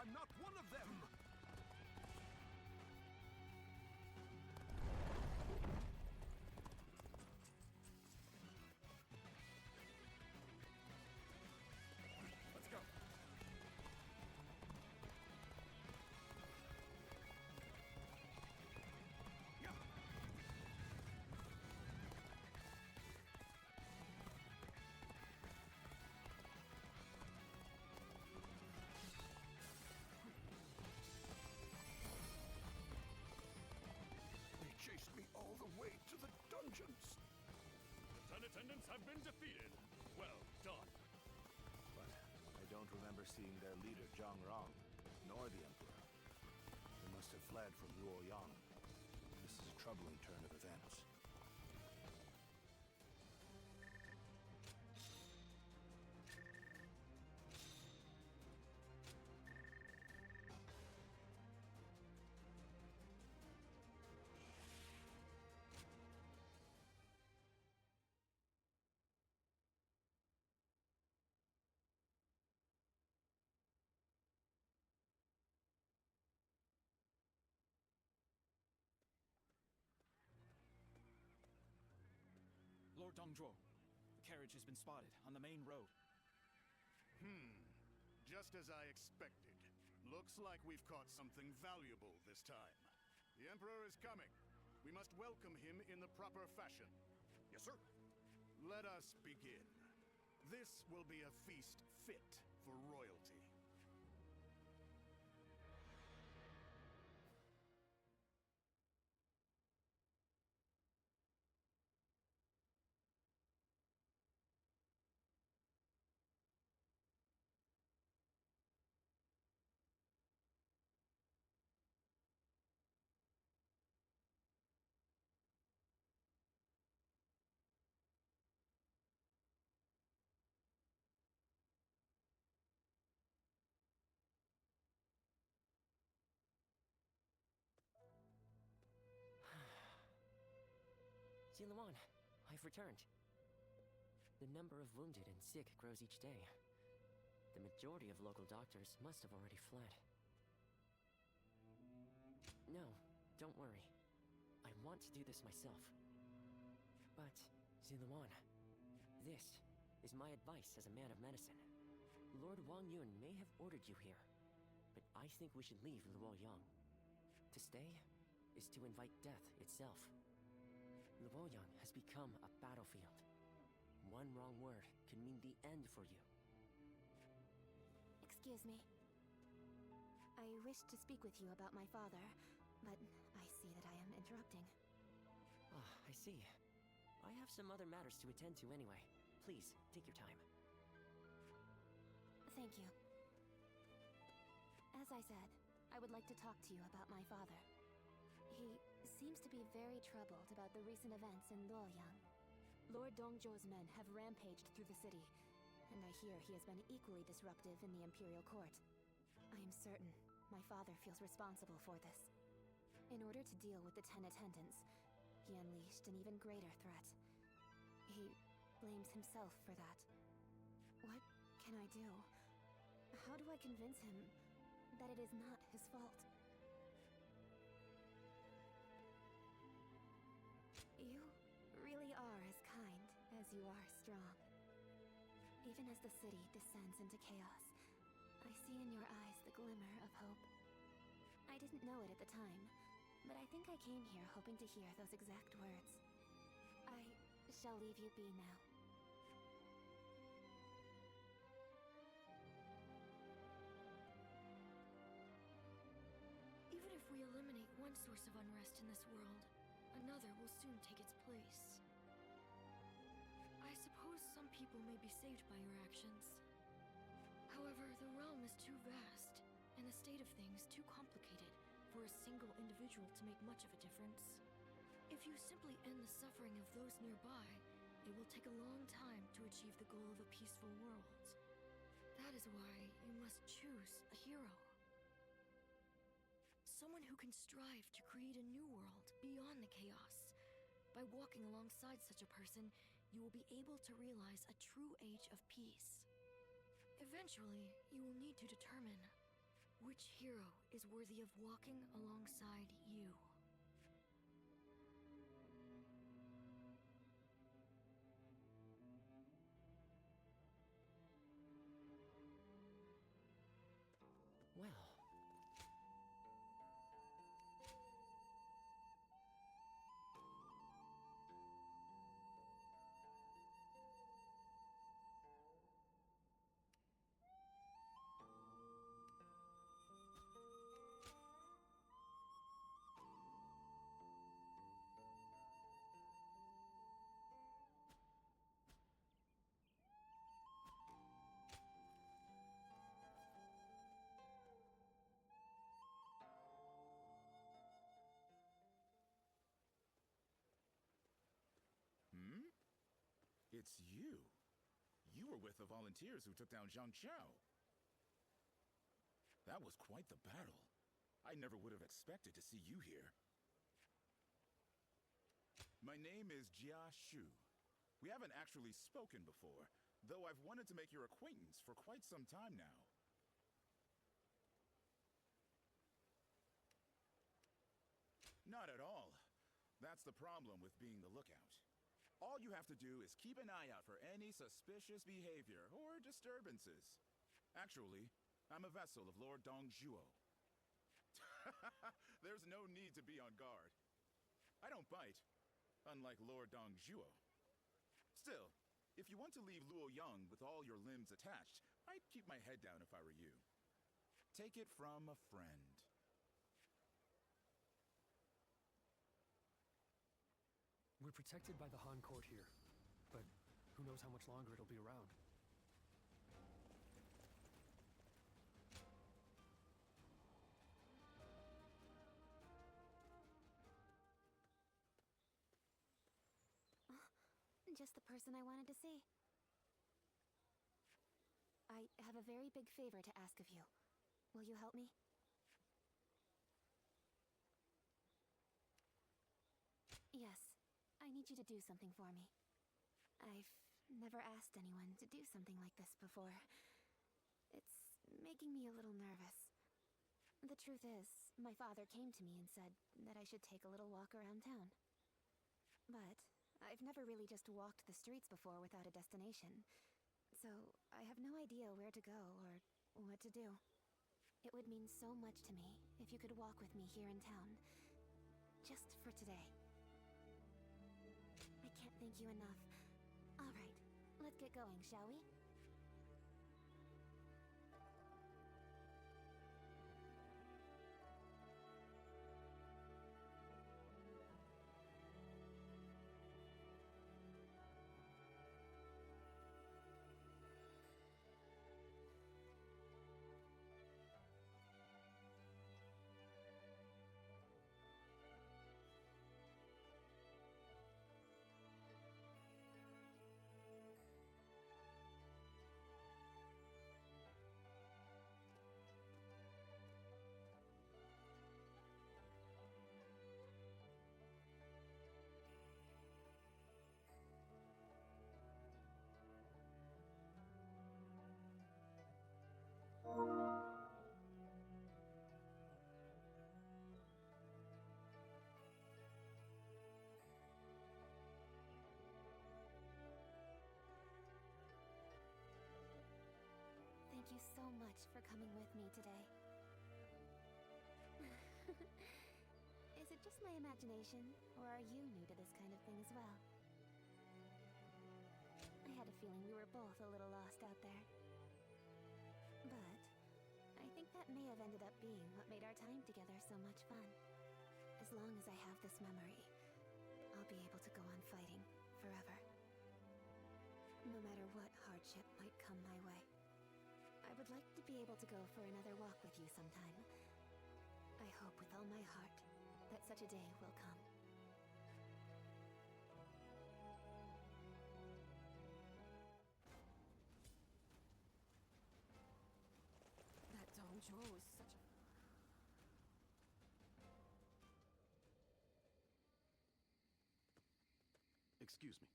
I'm not one of them! Let's go. Yeah. They chased me all the way to the dungeons. The 10 attendants have been defeated. Well done. But I don't remember seeing their leader, Zhang Rong, nor the Emperor. They must have fled from Luoyang. This is a troubling turn of events. Lord Dongzhuo, the carriage has been spotted on the main road. Just as I expected. Looks like we've caught something valuable this time. The Emperor is coming. We must welcome him in the proper fashion. Yes, sir. Let us begin. This will be a feast fit for royalty. Ziluan, I've returned. The number of wounded and sick grows each day. The majority of local doctors must have already fled. No, don't worry. I want to do this myself. But, Ziluan, this is my advice as a man of medicine. Lord Wang Yun may have ordered you here, but I think we should leave Luoyang. To stay is to invite death itself. Luoyang has become a battlefield. One wrong word could mean the end for you. Excuse me. I wish to speak with you about my father, but I see that I am interrupting. Ah, I see. I have some other matters to attend to anyway. Please, take your time. Thank you. As I said, I would like to talk to you about my father. He seems to be very troubled about the recent events in Luoyang. Lord Dongzhuo's men have rampaged through the city, and I hear he has been equally disruptive in the Imperial Court. I am certain my father feels responsible for this. In order to deal with the 10 attendants, he unleashed an even greater threat. He blames himself for that. What can I do? How do I convince him that it is not his fault? You really are as kind as you are strong. Even as the city descends into chaos, I see in your eyes the glimmer of hope. I didn't know it at the time, but I think I came here hoping to hear those exact words. I shall leave you be now. Even if we eliminate one source of unrest in this world, another will soon take its place. I suppose some people may be saved by your actions. However, the realm is too vast, and the state of things too complicated for a single individual to make much of a difference. If you simply end the suffering of those nearby, it will take a long time to achieve the goal of a peaceful world. That is why you must choose a hero. Someone who can strive to create a new world beyond the chaos. By walking alongside such a person, you will be able to realize a true age of peace. Eventually, you will need to determine which hero is worthy of walking alongside you. Well. It's you. You were with the volunteers who took down Zhang Qiao. That was quite the battle. I never would have expected to see you here. My name is Jia Shu. We haven't actually spoken before, though I've wanted to make your acquaintance for quite some time now. Not at all. That's the problem with being the lookout. All you have to do is keep an eye out for any suspicious behavior or disturbances. Actually, I'm a vessel of Lord Dongzhuo. There's no need to be on guard. I don't bite, unlike Lord Dongzhuo. Still, if you want to leave Luoyang with all your limbs attached, I'd keep my head down if I were you. Take it from a friend. We're protected by the Han court here, but who knows how much longer it'll be around. Just the person I wanted to see. I have a very big favor to ask of you. Will you help me? Yes. I need you to do something for me. I've never asked anyone to do something like this before. It's making me a little nervous. The truth is, my father came to me and said that I should take a little walk around town. But I've never really just walked the streets before without a destination. So I have no idea where to go or what to do. It would mean so much to me if you could walk with me here in town. Just for today. I can't thank you enough. All right, let's get going, shall we? Thank you so much for coming with me today. Is it just my imagination, or are you new to this kind of thing as well? I had a feeling we were both a little lost out there. But I think that may have ended up being what made our time together so much fun. As long as I have this memory, I'll be able to go on fighting forever. No matter what hardship might come my way. I would like to be able to go for another walk with you sometime. I hope with all my heart that such a day will come. That Dongzhuo is such a... Excuse me.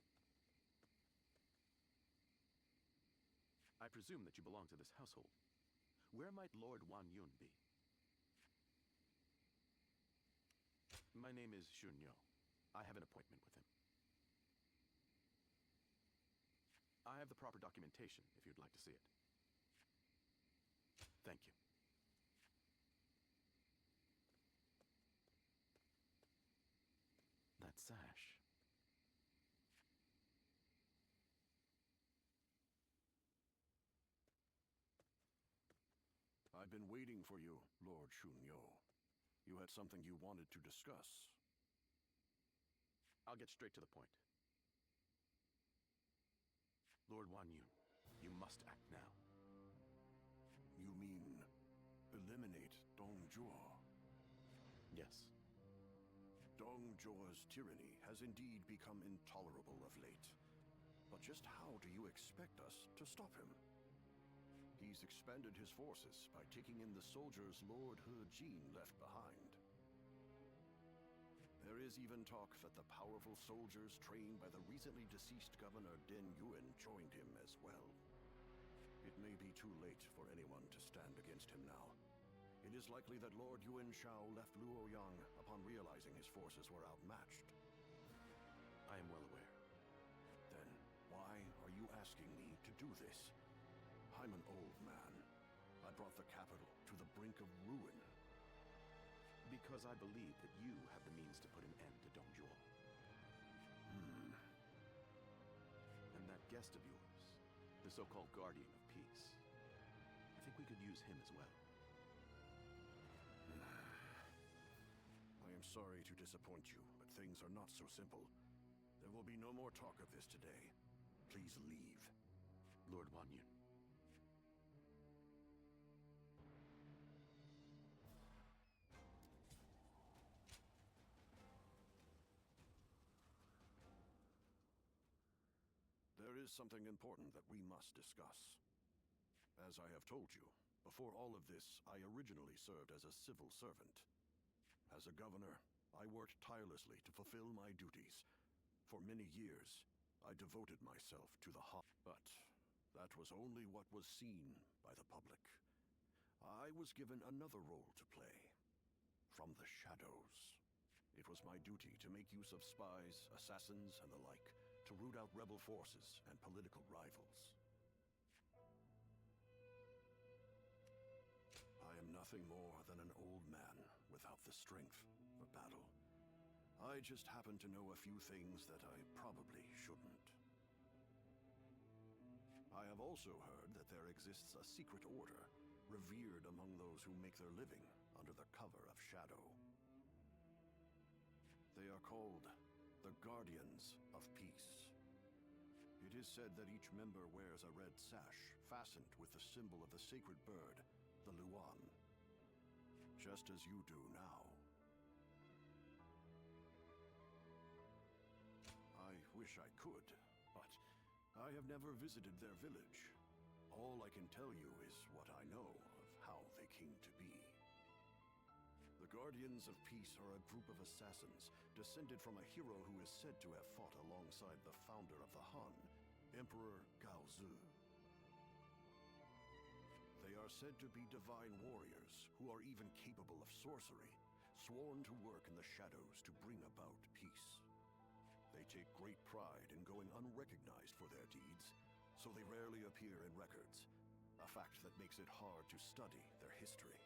I presume that you belong to this household. Where might Lord Wan Yun be? My name is Shunyo. I have an appointment with him. I have the proper documentation if you'd like to see it. Thank you. That sash. I've been waiting for you, Lord Shunyo. You had something you wanted to discuss. I'll get straight to the point. Lord Wanyun, you must act now. You mean eliminate Dongzhuo? Yes. Dongzhuo's tyranny has indeed become intolerable of late. But just how do you expect us to stop him? He's expanded his forces by taking in the soldiers Lord He Jin left behind. There is even talk that the powerful soldiers trained by the recently deceased Governor Den Yuan joined him as well. It may be too late for anyone to stand against him now. It is likely that Lord Yuan Shao left Luoyang upon realizing his forces were outmatched. I am well aware. Then, why are you asking me to do this? I'm an old man. I brought the capital to the brink of ruin. Because I believe that you have the means to put an end to Dongzhuo. And that guest of yours, the so-called Guardian of Peace, I think we could use him as well. I am sorry to disappoint you, but things are not so simple. There will be no more talk of this today. Please leave. Lord Wanyun. There is something important that we must discuss. As I have told you, before all of this, I originally served as a civil servant. As a governor, I worked tirelessly to fulfill my duties. For many years, I devoted myself to the but that was only what was seen by the public. I was given another role to play. From the shadows. It was my duty to make use of spies, assassins, and the like, to root out rebel forces and political rivals. I am nothing more than an old man without the strength for battle. I just happen to know a few things that I probably shouldn't. I have also heard that there exists a secret order, revered among those who make their living under the cover of shadow. They are called the Guardians of Peace. It is said that each member wears a red sash fastened with the symbol of the sacred bird, the Luan. Just as you do now. I wish I could, but I have never visited their village. All I can tell you is what I know of how they came to be. The Guardians of Peace are a group of assassins descended from a hero who is said to have fought alongside the founder of the Han, Emperor Gaozu. They are said to be divine warriors who are even capable of sorcery, sworn to work in the shadows to bring about peace. They take great pride in going unrecognized for their deeds, so they rarely appear in records, a fact that makes it hard to study their history.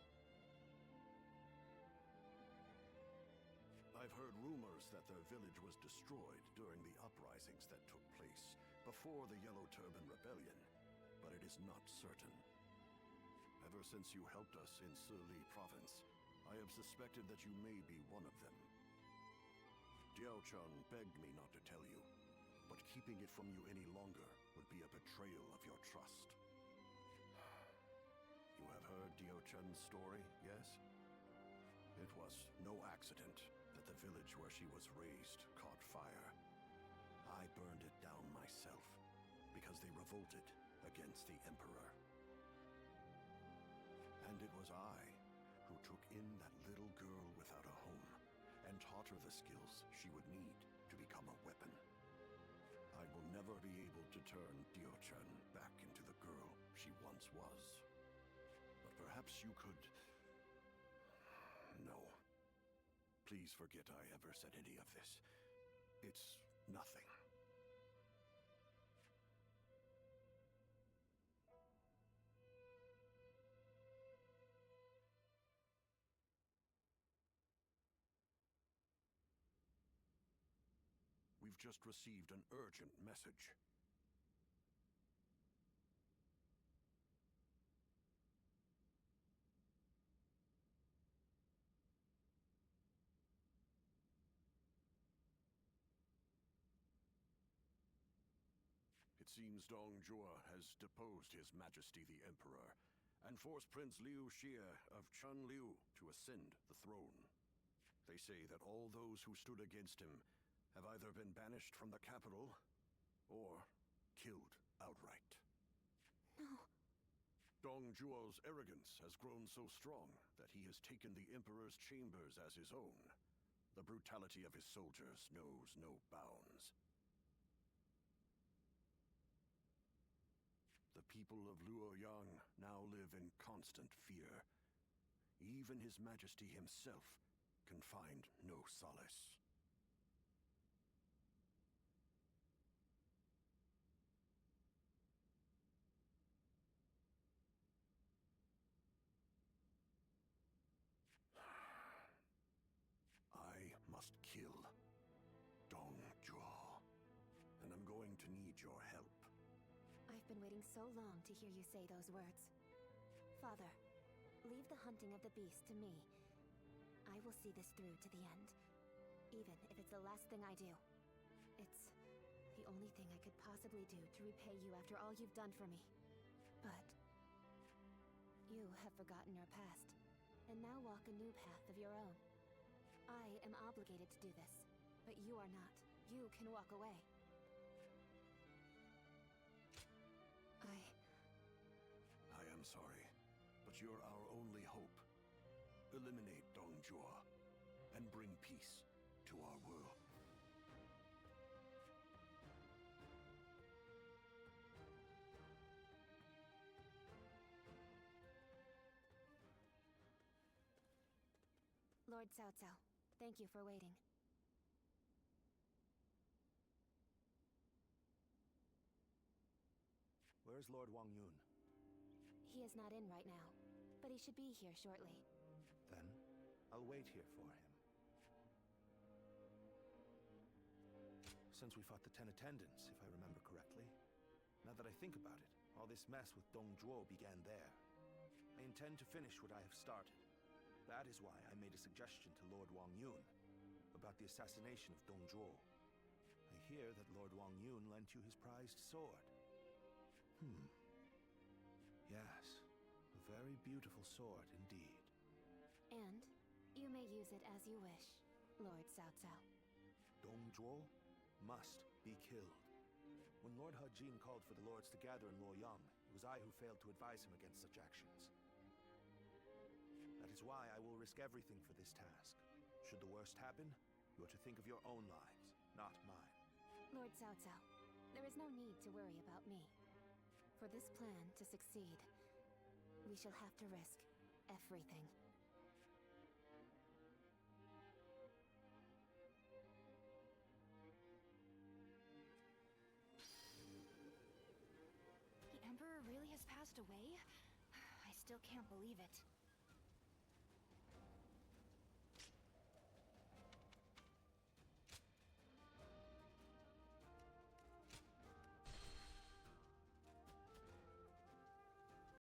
I've heard rumors that their village was destroyed during the uprisings that took place before the Yellow Turban Rebellion, but it is not certain. Ever since you helped us in Sili province, I have suspected that you may be one of them. Diao-chan begged me not to tell you, but keeping it from you any longer would be a betrayal of your trust. You have heard Diao-chan's story, yes? It was no accident that the village where she was raised caught fire. I burned it down myself, because they revolted against the Emperor. And it was I who took in that little girl without a home, and taught her the skills she would need to become a weapon. I will never be able to turn Diao-chan back into the girl she once was. But perhaps you could... No. Please Please forget I ever said any of this. It's nothing. We've just received an urgent message. It seems Dong Zhuo has deposed His Majesty the Emperor, and forced Prince Liu Xie of Chunliu to ascend the throne. They say that all those who stood against him have either been banished from the capital, or killed outright. No. Dong Zhuo's arrogance has grown so strong that he has taken the Emperor's chambers as his own. The brutality of his soldiers knows no bounds. The people of Luoyang now live in constant fear. Even His Majesty himself can find no solace. I must kill Dong Zhuo, and I'm going to need your help. I've been waiting so long to hear you say those words. Father, leave the hunting of the beast to me. I will see this through to the end, even if it's the last thing I do. It's the only thing I could possibly do to repay you after all you've done for me. But you have forgotten your past, and now walk a new path of your own. I am obligated to do this, but you are not. You can walk away. I am sorry, but you're our only hope. Eliminate Dong Zhuo, and bring peace to our world. Lord Cao Cao, thank you for waiting. Where's Lord Wang Yun? He is not in right now, but he should be here shortly. Then, I'll wait here for him. Since we fought the 10 attendants, if I remember correctly. Now that I think about it, all this mess with Dong Zhuo began there. I intend to finish what I have started. That is why I made a suggestion to Lord Wang Yun about the assassination of Dong Zhuo. I hear that Lord Wang Yun lent you his prized sword. Yes, a very beautiful sword indeed. And you may use it as you wish, Lord Cao Cao. Dong Zhuo must be killed. When Lord He Jin called for the lords to gather in Luoyang, it was I who failed to advise him against such actions. That is why I will risk everything for this task. Should the worst happen, you are to think of your own lives, not mine. Lord Cao Cao, there is no need to worry about me. For this plan to succeed, we shall have to risk everything. The Emperor really has passed away? I still can't believe it.